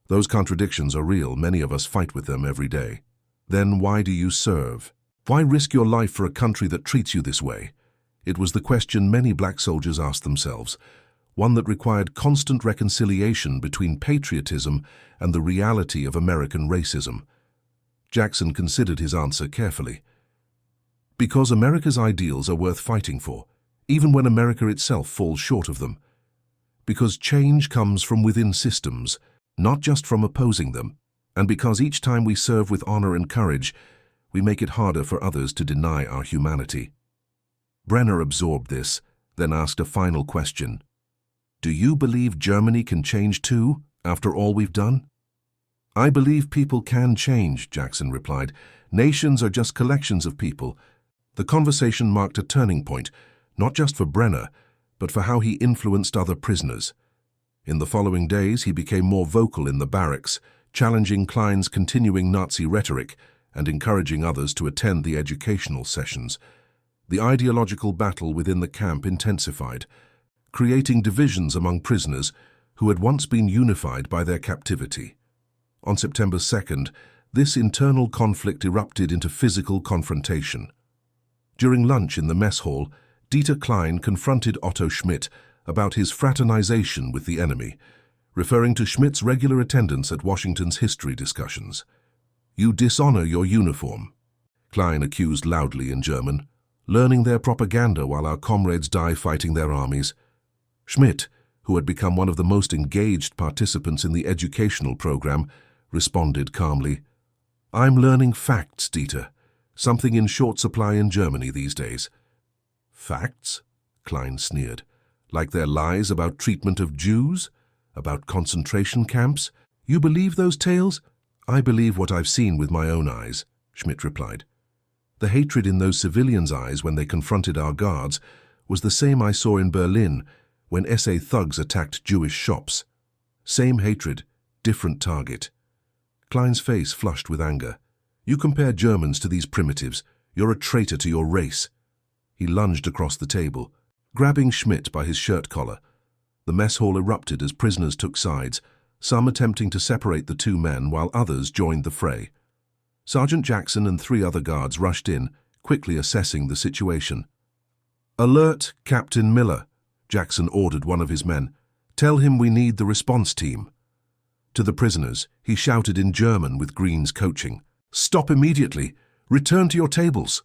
"Those contradictions are real. Many of us fight with them every day." "Then why do you serve? Why risk your life for a country that treats you this way?" It was the question many black soldiers asked themselves, one that required constant reconciliation between patriotism and the reality of American racism. Jackson considered his answer carefully. "Because America's ideals are worth fighting for, even when America itself falls short of them. Because change comes from within systems, not just from opposing them. And because each time we serve with honor and courage, we make it harder for others to deny our humanity." Brenner absorbed this, then asked a final question. "Do you believe Germany can change too, after all we've done?" "I believe people can change," Jackson replied. "Nations are just collections of people." The conversation marked a turning point, not just for Brenner, but for how he influenced other prisoners. In the following days, he became more vocal in the barracks, challenging Klein's continuing Nazi rhetoric and encouraging others to attend the educational sessions. The ideological battle within the camp intensified, creating divisions among prisoners who had once been unified by their captivity. On September 2nd, this internal conflict erupted into physical confrontation. During lunch in the mess hall, Dieter Klein confronted Otto Schmidt about his fraternization with the enemy, referring to Schmidt's regular attendance at Washington's history discussions. "You dishonor your uniform," Klein accused loudly in German, "learning their propaganda while our comrades die fighting their armies." Schmidt, who had become one of the most engaged participants in the educational program, responded calmly, "I'm learning facts, Dieter, something in short supply in Germany these days." "Facts?" Klein sneered. "Like their lies about treatment of Jews? About concentration camps? You believe those tales?" "I believe what I've seen with my own eyes," Schmidt replied. "The hatred in those civilians' eyes when they confronted our guards was the same I saw in Berlin when SA thugs attacked Jewish shops. Same hatred, different target." Klein's face flushed with anger. "You compare Germans to these primitives. You're a traitor to your race." He lunged across the table, grabbing Schmidt by his shirt collar. The mess hall erupted as prisoners took sides, some attempting to separate the two men while others joined the fray. Sergeant Jackson and 3 other guards rushed in, quickly assessing the situation. "Alert, Captain Miller," Jackson ordered one of his men. "Tell him we need the response team." To the prisoners, he shouted in German with Green's coaching, "Stop immediately! Return to your tables!"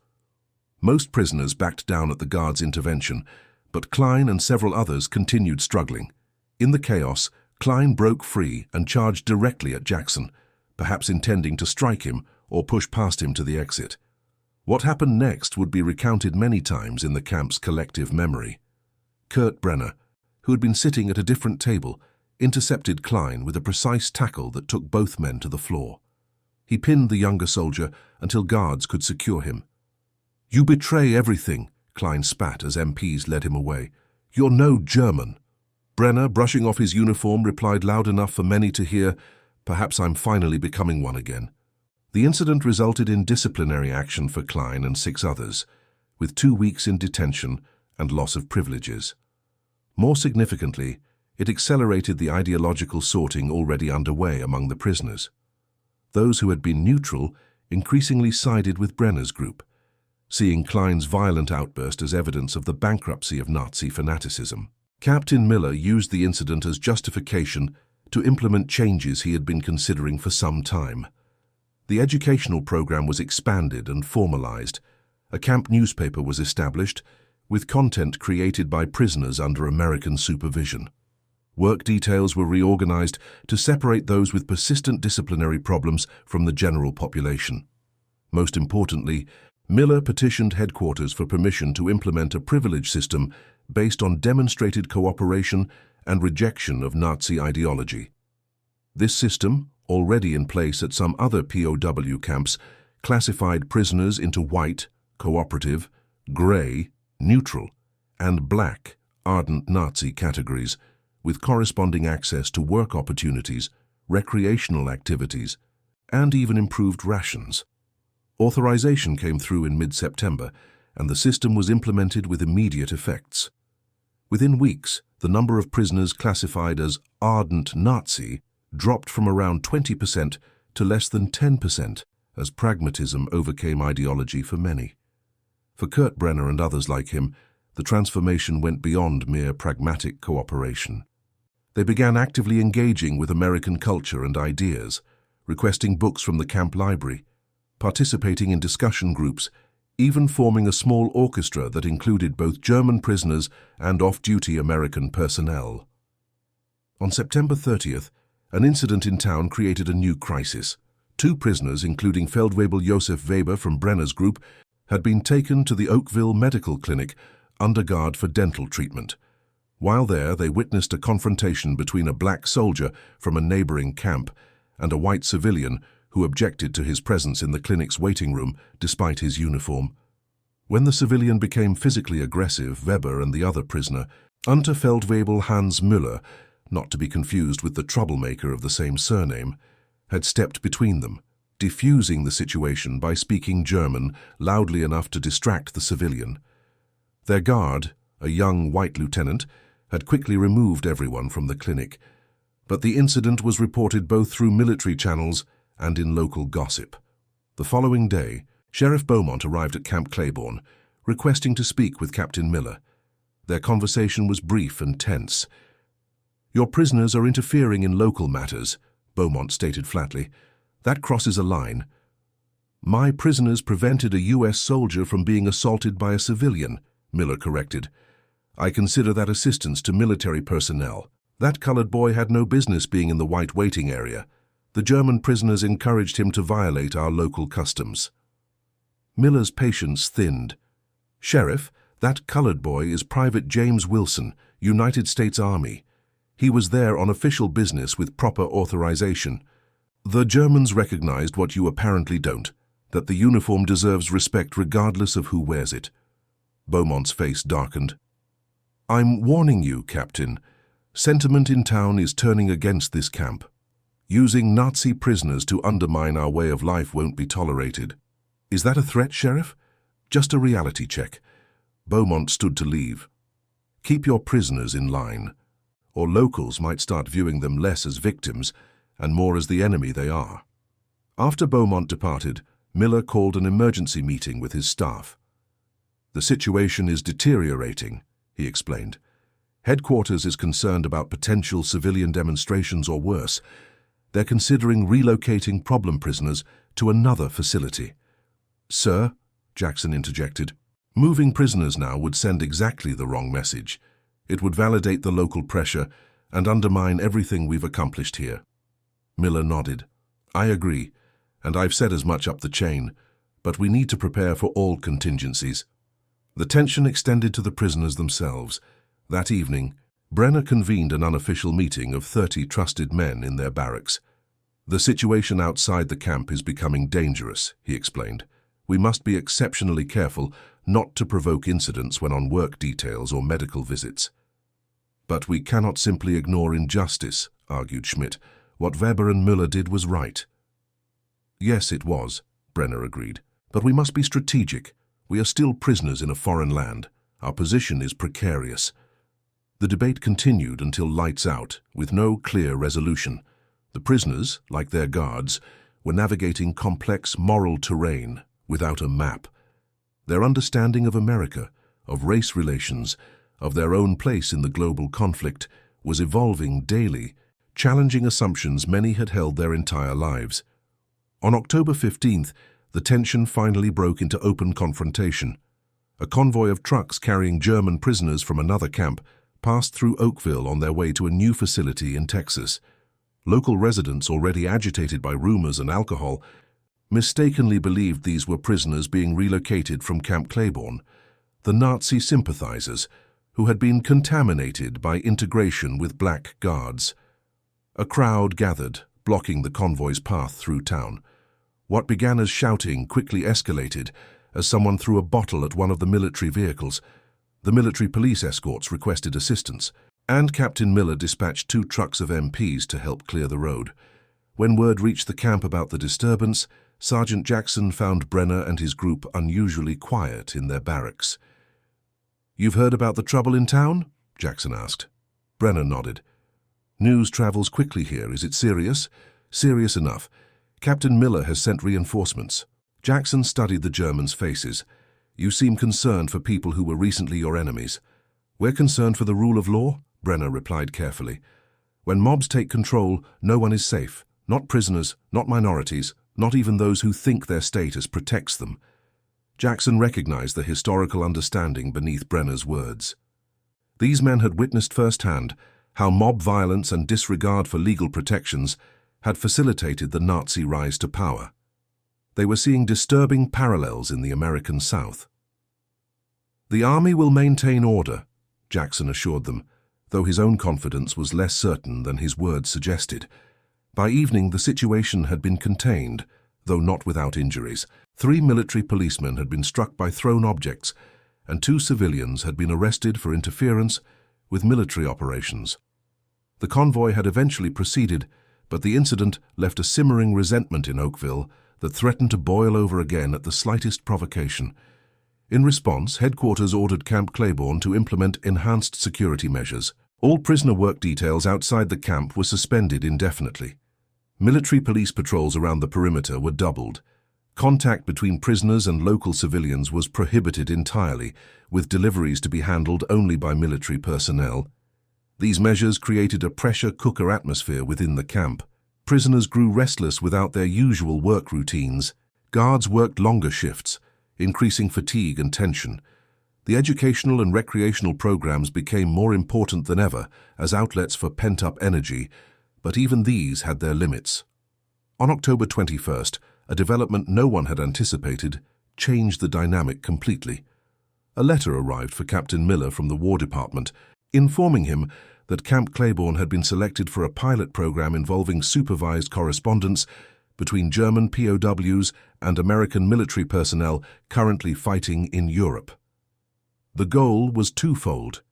Most prisoners backed down at the guards' intervention, but Klein and several others continued struggling. In the chaos, Klein broke free and charged directly at Jackson, perhaps intending to strike him or push past him to the exit. What happened next would be recounted many times in the camp's collective memory. Kurt Brenner, who had been sitting at a different table, intercepted Klein with a precise tackle that took both men to the floor. He pinned the younger soldier until guards could secure him. "You betray everything," Klein spat as MPs led him away. "You're no German." Brenner, brushing off his uniform, replied loud enough for many to hear, "Perhaps I'm finally becoming one again." The incident resulted in disciplinary action for Klein and 6 others, with 2 weeks in detention and loss of privileges. More significantly, it accelerated the ideological sorting already underway among the prisoners. Those who had been neutral increasingly sided with Brenner's group, seeing Klein's violent outburst as evidence of the bankruptcy of Nazi fanaticism. Captain Miller used the incident as justification to implement changes he had been considering for some time. The educational program was expanded and formalized. A camp newspaper was established, with content created by prisoners under American supervision. Work details were reorganized to separate those with persistent disciplinary problems from the general population. Most importantly, Miller petitioned headquarters for permission to implement a privilege system based on demonstrated cooperation and rejection of Nazi ideology. This system, already in place at some other POW camps, classified prisoners into white, cooperative, gray, neutral, and black, ardent Nazi categories, with corresponding access to work opportunities, recreational activities, and even improved rations. Authorization came through in mid-September, and the system was implemented with immediate effects. Within weeks, the number of prisoners classified as ardent Nazi dropped from around 20% to less than 10%, as pragmatism overcame ideology for many. For Kurt Brenner and others like him, the transformation went beyond mere pragmatic cooperation. They began actively engaging with American culture and ideas, requesting books from the camp library, participating in discussion groups, even forming a small orchestra that included both German prisoners and off-duty American personnel. On September 30th, an incident in town created a new crisis. 2 prisoners, including Feldwebel Josef Weber from Brenner's group, had been taken to the Oakville Medical Clinic under guard for dental treatment. While there, they witnessed a confrontation between a black soldier from a neighboring camp and a white civilian who objected to his presence in the clinic's waiting room despite his uniform. When the civilian became physically aggressive, Weber and the other prisoner, Unter Feldwebel Hans Müller, not to be confused with the troublemaker of the same surname, had stepped between them, defusing the situation by speaking German loudly enough to distract the civilian. Their guard, a young white lieutenant, had quickly removed everyone from the clinic, but the incident was reported both through military channels and in local gossip. The following day, Sheriff Beaumont arrived at Camp Claiborne, requesting to speak with Captain Miller. Their conversation was brief and tense. "Your prisoners are interfering in local matters," Beaumont stated flatly. "That crosses a line." "My prisoners prevented a U.S. soldier from being assaulted by a civilian," Miller corrected. "I consider that assistance to military personnel. That colored boy had no business being in the white waiting area. The German prisoners encouraged him to violate our local customs." Miller's patience thinned. "Sheriff, that colored boy is Private James Wilson, United States Army. He was there on official business with proper authorization. The Germans recognized what you apparently don't, that the uniform deserves respect regardless of who wears it." Beaumont's face darkened. "I'm warning you, Captain. Sentiment in town is turning against this camp. Using Nazi prisoners to undermine our way of life won't be tolerated." "Is that a threat, Sheriff?" "Just a reality check." Beaumont stood to leave. "Keep your prisoners in line." or locals might start viewing them less as victims and more as the enemy they are. After Beaumont departed, Miller called an emergency meeting with his staff. "The situation is deteriorating," he explained. "Headquarters is concerned about potential civilian demonstrations or worse. They're considering relocating problem prisoners to another facility." "Sir," Jackson interjected, "moving prisoners now would send exactly the wrong message. It would validate the local pressure and undermine everything we've accomplished here." Miller nodded. "I agree, and I've said as much up the chain, but we need to prepare for all contingencies." The tension extended to the prisoners themselves. That evening, Brenner convened an unofficial meeting of 30 trusted men in their barracks. "The situation outside the camp is becoming dangerous," he explained. "We must be exceptionally careful not to provoke incidents when on work details or medical visits." "But we cannot simply ignore injustice," argued Schmidt. "What Weber and Müller did was right." "Yes, it was," Brenner agreed. "But we must be strategic. We are still prisoners in a foreign land. Our position is precarious." The debate continued until lights out, with no clear resolution. The prisoners, like their guards, were navigating complex moral terrain without a map. Their understanding of America, of race relations, of their own place in the global conflict was evolving daily, challenging assumptions many had held their entire lives. On October 15th, the tension finally broke into open confrontation. A convoy of trucks carrying German prisoners from another camp passed through Oakville on their way to a new facility in Texas. Local residents, already agitated by rumors and alcohol, mistakenly believed these were prisoners being relocated from Camp Claiborne, the Nazi sympathizers who had been contaminated by integration with black guards. A crowd gathered, blocking the convoy's path through town. What began as shouting quickly escalated as someone threw a bottle at one of the military vehicles. The military police escorts requested assistance, and Captain Miller dispatched 2 trucks of MPs to help clear the road. When word reached the camp about the disturbance, Sergeant Jackson found Brenner and his group unusually quiet in their barracks. "You've heard about the trouble in town?" Jackson asked. Brenner nodded. "News travels quickly here. Is it serious?" "Serious enough. Captain Miller has sent reinforcements." Jackson studied the Germans' faces. "You seem concerned for people who were recently your enemies." "We're concerned for the rule of law," Brenner replied carefully. "When mobs take control, no one is safe. Not prisoners, not minorities, not even those who think their status protects them." Jackson recognized the historical understanding beneath Brenner's words. These men had witnessed firsthand how mob violence and disregard for legal protections had facilitated the Nazi rise to power. They were seeing disturbing parallels in the American South. "The army will maintain order," Jackson assured them, though his own confidence was less certain than his words suggested. By evening, the situation had been contained, though not without injuries. 3 military policemen had been struck by thrown objects, and 2 civilians had been arrested for interference with military operations. The convoy had eventually proceeded, but the incident left a simmering resentment in Oakville that threatened to boil over again at the slightest provocation. In response, headquarters ordered Camp Claiborne to implement enhanced security measures. All prisoner work details outside the camp were suspended indefinitely. Military police patrols around the perimeter were doubled. Contact between prisoners and local civilians was prohibited entirely, with deliveries to be handled only by military personnel. These measures created a pressure cooker atmosphere within the camp. Prisoners grew restless without their usual work routines. Guards worked longer shifts, increasing fatigue and tension. The educational and recreational programs became more important than ever as outlets for pent-up energy, but even these had their limits. On October 21st, a development no one had anticipated changed the dynamic completely. A letter arrived for Captain Miller from the War Department, informing him that Camp Claiborne had been selected for a pilot program involving supervised correspondence between German POWs and American military personnel currently fighting in Europe. The goal was twofold: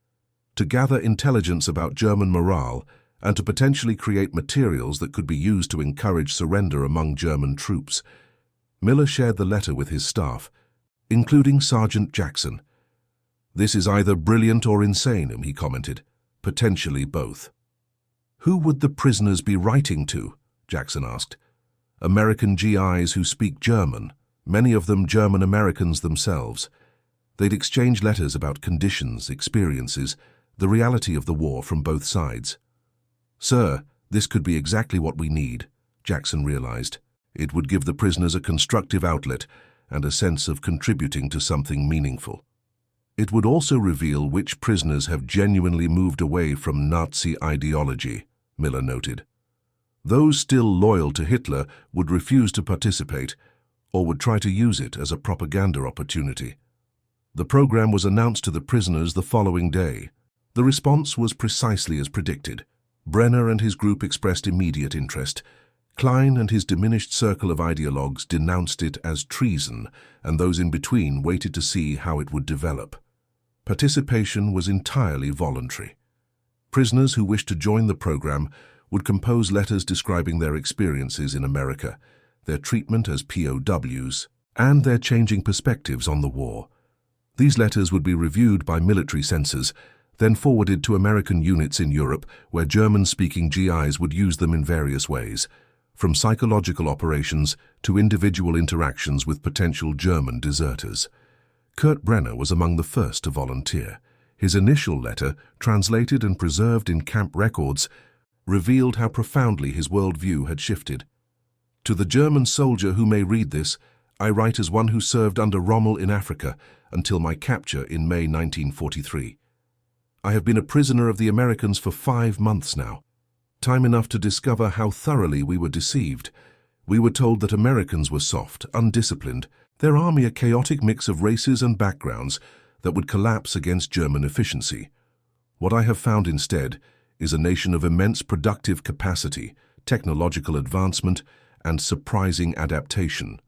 to gather intelligence about German morale and to potentially create materials that could be used to encourage surrender among German troops. Miller shared the letter with his staff, including Sergeant Jackson. "This is either brilliant or insane," he commented. "Potentially both." Who would the prisoners be writing to? Jackson asked. American GIs who speak German, many of them German Americans themselves. They'd exchange letters about conditions, experiences, the reality of the war from both sides. Sir, this could be exactly what we need, Jackson realized. It would give the prisoners a constructive outlet and a sense of contributing to something meaningful. It would also reveal which prisoners have genuinely moved away from Nazi ideology, Miller noted. Those still loyal to Hitler would refuse to participate or would try to use it as a propaganda opportunity. The program was announced to the prisoners the following day. The response was precisely as predicted. Brenner and his group expressed immediate interest. Klein and his diminished circle of ideologues denounced it as treason, and those in between waited to see how it would develop. Participation was entirely voluntary. Prisoners who wished to join the program would compose letters describing their experiences in America, their treatment as POWs, and their changing perspectives on the war. These letters would be reviewed by military censors, then forwarded to American units in Europe where German-speaking GIs would use them in various ways, from psychological operations to individual interactions with potential German deserters. Kurt Brenner was among the first to volunteer. His initial letter, translated and preserved in camp records, revealed how profoundly his worldview had shifted. To the German soldier who may read this, I write as one who served under Rommel in Africa until my capture in May 1943. I have been a prisoner of the Americans for 5 months now. Time enough to discover how thoroughly we were deceived. We were told that Americans were soft, undisciplined, their army a chaotic mix of races and backgrounds that would collapse against German efficiency. What I have found instead is a nation of immense productive capacity, technological advancement, and surprising adaptation.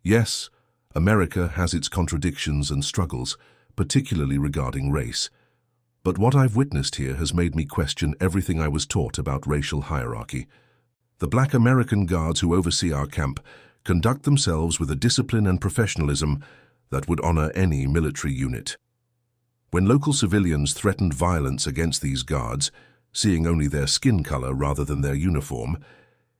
Yes, America has its contradictions and struggles, particularly regarding race. But what I've witnessed here has made me question everything I was taught about racial hierarchy. The Black American guards who oversee our camp conduct themselves with a discipline and professionalism that would honor any military unit. When local civilians threatened violence against these guards, seeing only their skin color rather than their uniform,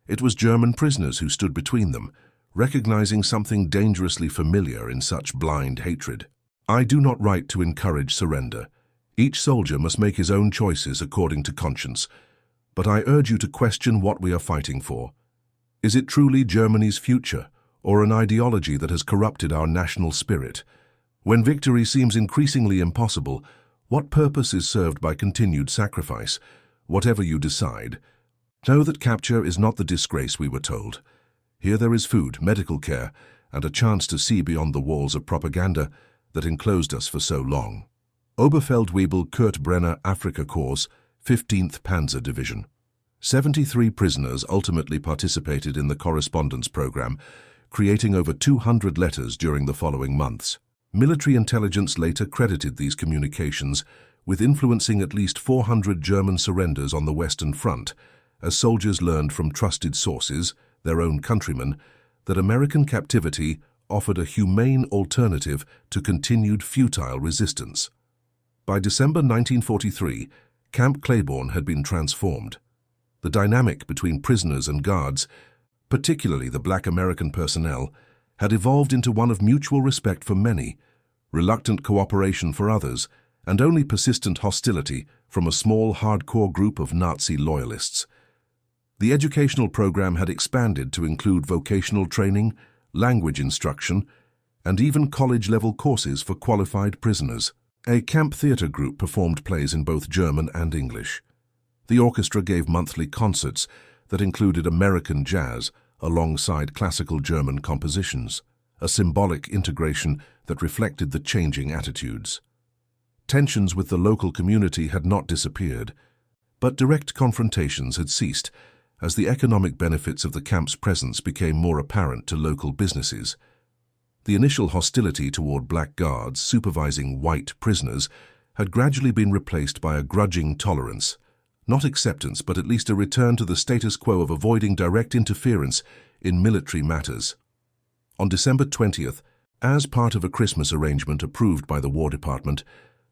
it was German prisoners who stood between them, recognizing something dangerously familiar in such blind hatred. I do not write to encourage surrender. Each soldier must make his own choices according to conscience, but I urge you to question what we are fighting for. Is it truly Germany's future, or an ideology that has corrupted our national spirit? When victory seems increasingly impossible, what purpose is served by continued sacrifice? Whatever you decide, know that capture is not the disgrace we were told. Here there is food, medical care, and a chance to see beyond the walls of propaganda that enclosed us for so long. Oberfeldwebel Kurt Brenner, Afrika Korps, 15th Panzer Division. 73 prisoners ultimately participated in the correspondence program, creating over 200 letters during the following months. Military intelligence later credited these communications with influencing at least 400 German surrenders on the Western Front, as soldiers learned from trusted sources, their own countrymen, that American captivity offered a humane alternative to continued futile resistance. By December 1943, Camp Claiborne had been transformed. The dynamic between prisoners and guards, particularly the Black American personnel, had evolved into one of mutual respect for many, reluctant cooperation for others, and only persistent hostility from a small, hardcore group of Nazi loyalists. The educational program had expanded to include vocational training, language instruction, and even college-level courses for qualified prisoners. A camp theater group performed plays in both German and English. The orchestra gave monthly concerts that included American jazz alongside classical German compositions, a symbolic integration that reflected the changing attitudes. Tensions with the local community had not disappeared, but direct confrontations had ceased as the economic benefits of the camp's presence became more apparent to local businesses. The initial hostility toward black guards supervising white prisoners had gradually been replaced by a grudging tolerance, not acceptance but at least a return to the status quo of avoiding direct interference in military matters. On December 20th, as part of a Christmas arrangement approved by the War Department,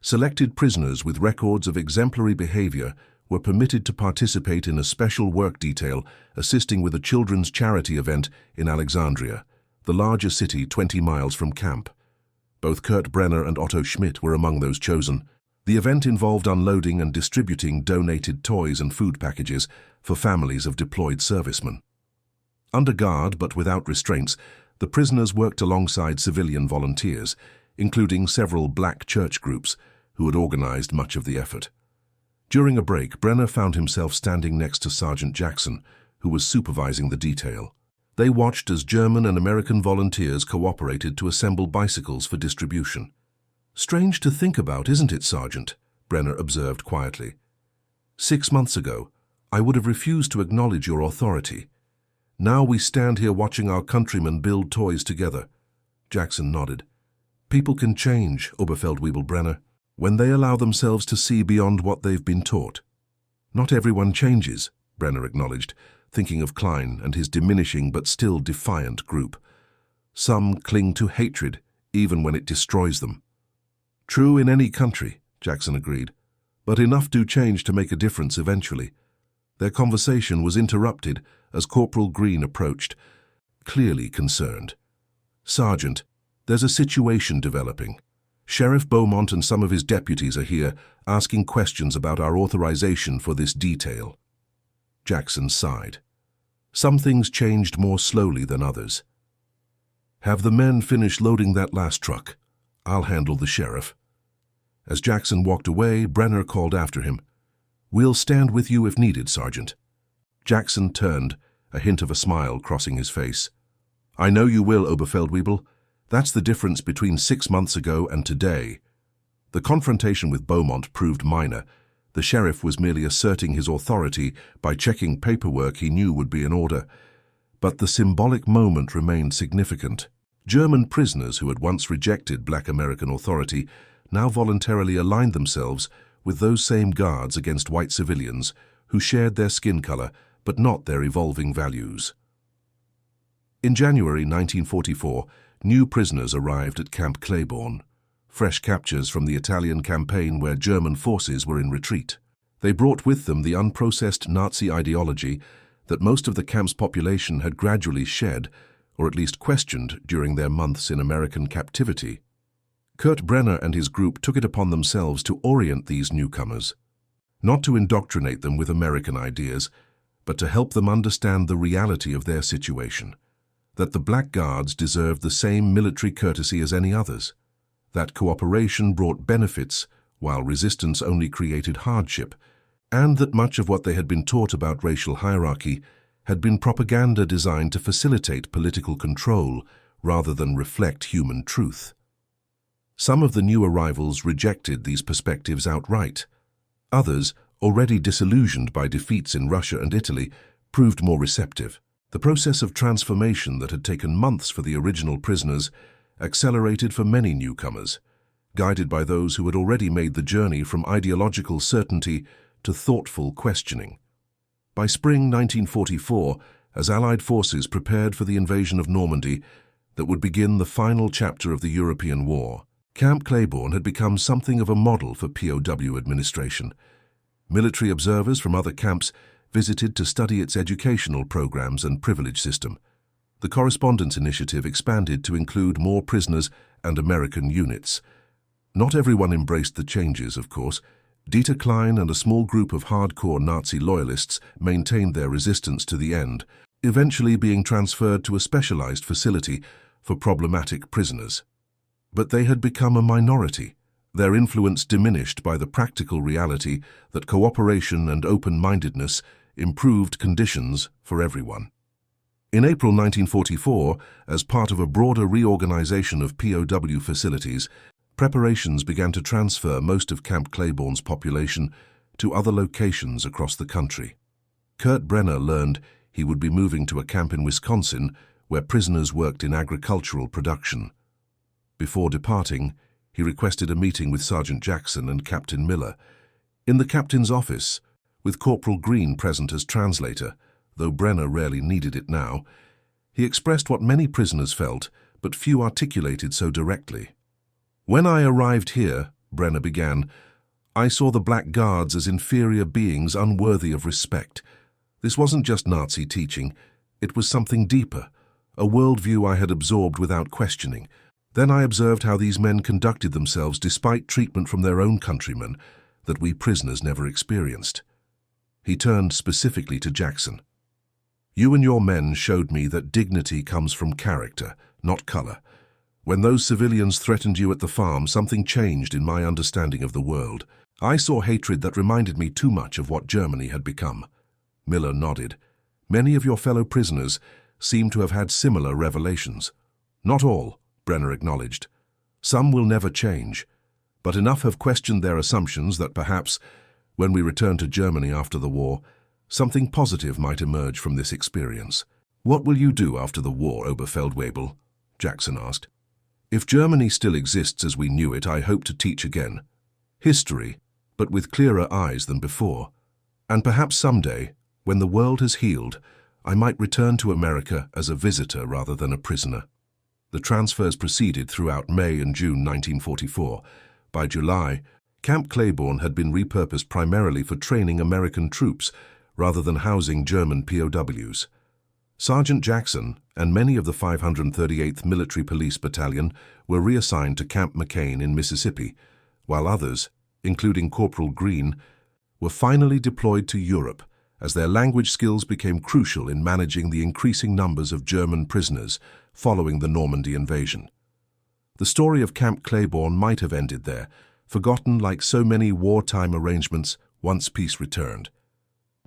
selected prisoners with records of exemplary behavior were permitted to participate in a special work detail assisting with a children's charity event in Alexandria, the larger city 20 miles from camp. Both Kurt Brenner and Otto Schmidt were among those chosen. The event involved unloading and distributing donated toys and food packages for families of deployed servicemen. Under guard but without restraints, the prisoners worked alongside civilian volunteers, including several black church groups who had organized much of the effort. During a break, Brenner found himself standing next to Sergeant Jackson, who was supervising the detail. They watched as German and American volunteers cooperated to assemble bicycles for distribution. "Strange to think about, isn't it, Sergeant?" Brenner observed quietly. "6 months ago, I would have refused to acknowledge your authority. Now we stand here watching our countrymen build toys together." Jackson nodded. "People can change, Oberfeldwebel Brenner, when they allow themselves to see beyond what they've been taught." "Not everyone changes," Brenner acknowledged, thinking of Klein and his diminishing but still defiant group. "Some cling to hatred, even when it destroys them." "True in any country," Jackson agreed, "but enough do change to make a difference eventually." Their conversation was interrupted as Corporal Green approached, clearly concerned. "Sergeant, there's a situation developing. Sheriff Beaumont and some of his deputies are here, asking questions about our authorization for this detail." Jackson sighed. Some things changed more slowly than others. "Have the men finished loading that last truck? I'll handle the sheriff." As Jackson walked away, Brenner called after him. "We'll stand with you if needed, Sergeant." Jackson turned, a hint of a smile crossing his face. "I know you will, Oberfeldwebel. That's the difference between 6 months ago and today." The confrontation with Beaumont proved minor. The sheriff was merely asserting his authority by checking paperwork he knew would be in order. But the symbolic moment remained significant. German prisoners who had once rejected Black American authority now voluntarily aligned themselves with those same guards against white civilians who shared their skin color but not their evolving values. In January 1944, new prisoners arrived at Camp Claiborne, fresh captures from the Italian campaign where German forces were in retreat. They brought with them the unprocessed Nazi ideology that most of the camp's population had gradually shed, or at least questioned during their months in American captivity. Kurt Brenner and his group took it upon themselves to orient these newcomers, not to indoctrinate them with American ideas, but to help them understand the reality of their situation, that the Black Guards deserved the same military courtesy as any others, that cooperation brought benefits while resistance only created hardship, and that much of what they had been taught about racial hierarchy had been propaganda designed to facilitate political control rather than reflect human truth. Some of the new arrivals rejected these perspectives outright. Others, already disillusioned by defeats in Russia and Italy, proved more receptive. The process of transformation that had taken months for the original prisoners accelerated for many newcomers, guided by those who had already made the journey from ideological certainty to thoughtful questioning. By spring 1944, as Allied forces prepared for the invasion of Normandy that would begin the final chapter of the European War, Camp Claiborne had become something of a model for POW administration. Military observers from other camps visited to study its educational programs and privilege system. The Correspondence Initiative expanded to include more prisoners and American units. Not everyone embraced the changes, of course. Dieter Klein and a small group of hardcore Nazi loyalists maintained their resistance to the end, eventually being transferred to a specialized facility for problematic prisoners. But they had become a minority, their influence diminished by the practical reality that cooperation and open-mindedness improved conditions for everyone. In April 1944, as part of a broader reorganization of POW facilities, preparations began to transfer most of Camp Claiborne's population to other locations across the country. Kurt Brenner learned he would be moving to a camp in Wisconsin where prisoners worked in agricultural production. Before departing, he requested a meeting with Sergeant Jackson and Captain Miller. In the captain's office, with Corporal Green present as translator, though Brenner rarely needed it now, he expressed what many prisoners felt, but few articulated so directly. "When I arrived here," Brenner began, I saw the Black Guards as inferior beings unworthy of respect. This wasn't just Nazi teaching, it was something deeper, a worldview I had absorbed without questioning. Then I observed how these men conducted themselves despite treatment from their own countrymen that we prisoners never experienced. He turned specifically to Jackson. You and your men showed me that dignity comes from character, not color. When those civilians threatened you at the farm, something changed in my understanding of the world. I saw hatred that reminded me too much of what Germany had become. Miller nodded. Many of your fellow prisoners seem to have had similar revelations. Not all, Brenner acknowledged. Some will never change, but enough have questioned their assumptions that perhaps, when we return to Germany after the war, something positive might emerge from this experience. What will you do after the war, Oberfeldwebel? Jackson asked. If Germany still exists as we knew it, I hope to teach again. History, but with clearer eyes than before. And perhaps someday, when the world has healed, I might return to America as a visitor rather than a prisoner. The transfers proceeded throughout May and June 1944. By July, Camp Claiborne had been repurposed primarily for training American troops rather than housing German POWs. Sergeant Jackson and many of the 538th Military Police Battalion were reassigned to Camp McCain in Mississippi, while others, including Corporal Green, were finally deployed to Europe as their language skills became crucial in managing the increasing numbers of German prisoners following the Normandy invasion. The story of Camp Claiborne might have ended there, forgotten like so many wartime arrangements once peace returned.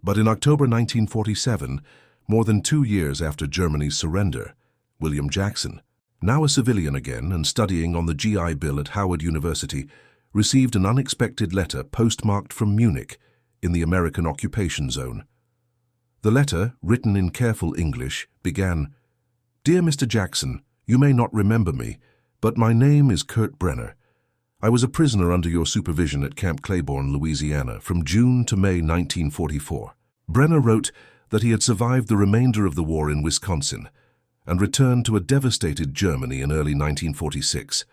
But in October 1947, more than 2 years after Germany's surrender, William Jackson, now a civilian again and studying on the GI Bill at Howard University, received an unexpected letter postmarked from Munich in the American occupation zone. The letter, written in careful English, began, "Dear Mr. Jackson, you may not remember me, but my name is Kurt Brenner. I was a prisoner under your supervision at Camp Claiborne, Louisiana, from June to May 1944. Brenner wrote that he had survived the remainder of the war in Wisconsin and returned to a devastated Germany in early 1946.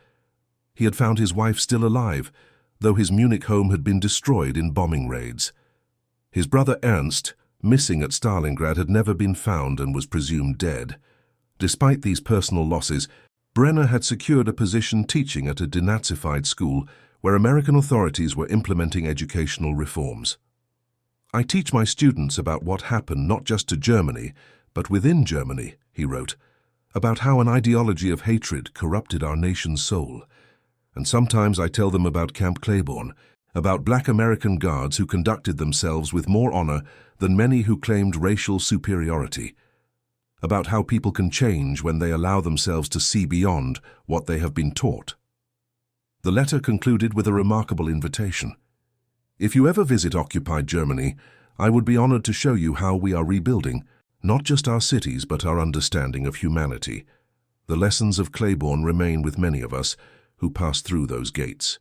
He had found his wife still alive, though his Munich home had been destroyed in bombing raids. His brother Ernst, missing at Stalingrad, had never been found and was presumed dead. Despite these personal losses, Brenner had secured a position teaching at a denazified school where American authorities were implementing educational reforms. I teach my students about what happened not just to Germany, but within Germany, he wrote, about how an ideology of hatred corrupted our nation's soul. And sometimes I tell them about Camp Claiborne, about Black American guards who conducted themselves with more honor than many who claimed racial superiority, about how people can change when they allow themselves to see beyond what they have been taught." The letter concluded with a remarkable invitation. "If you ever visit occupied Germany, I would be honored to show you how we are rebuilding, not just our cities but our understanding of humanity. The lessons of Claiborne remain with many of us who passed through those gates."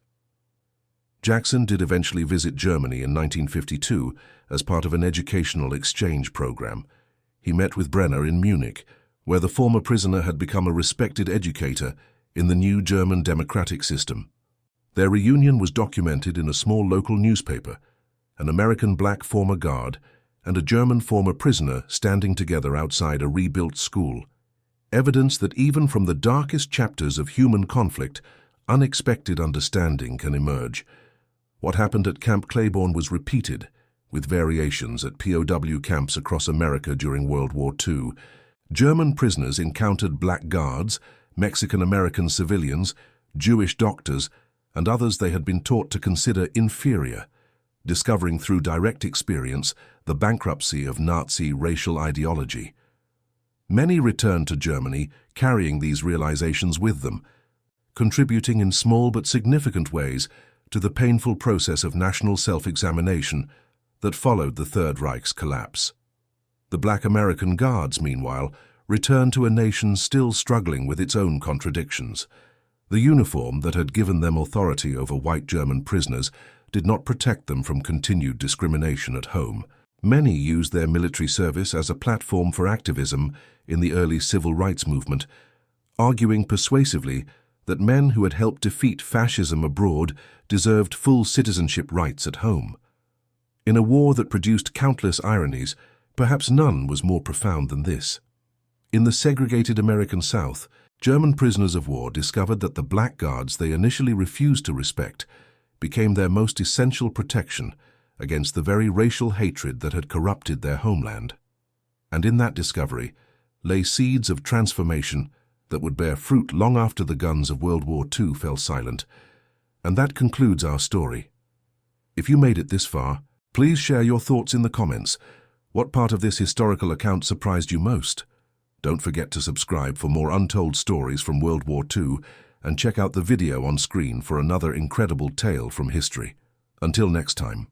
Jackson did eventually visit Germany in 1952 as part of an educational exchange program. He met with Brenner in Munich, where the former prisoner had become a respected educator in the new German democratic system. Their reunion was documented in a small local newspaper, an American black former guard and a German former prisoner standing together outside a rebuilt school. Evidence that even from the darkest chapters of human conflict, unexpected understanding can emerge. What happened at Camp Claiborne was repeated, with variations at POW camps across America during World War II. German prisoners encountered black guards, Mexican-American civilians, Jewish doctors, and others they had been taught to consider inferior, discovering through direct experience the bankruptcy of Nazi racial ideology. Many returned to Germany carrying these realizations with them, contributing in small but significant ways to the painful process of national self-examination that followed the Third Reich's collapse. The Black American Guards, meanwhile, returned to a nation still struggling with its own contradictions. The uniform that had given them authority over white German prisoners did not protect them from continued discrimination at home. Many used their military service as a platform for activism in the early civil rights movement, arguing persuasively that men who had helped defeat fascism abroad deserved full citizenship rights at home. In a war that produced countless ironies, perhaps none was more profound than this. In the segregated American South, German prisoners of war discovered that the blackguards they initially refused to respect became their most essential protection against the very racial hatred that had corrupted their homeland. And in that discovery lay seeds of transformation that would bear fruit long after the guns of World War II fell silent. And that concludes our story. If you made it this far, please share your thoughts in the comments. What part of this historical account surprised you most? Don't forget to subscribe for more untold stories from World War II and check out the video on screen for another incredible tale from history. Until next time.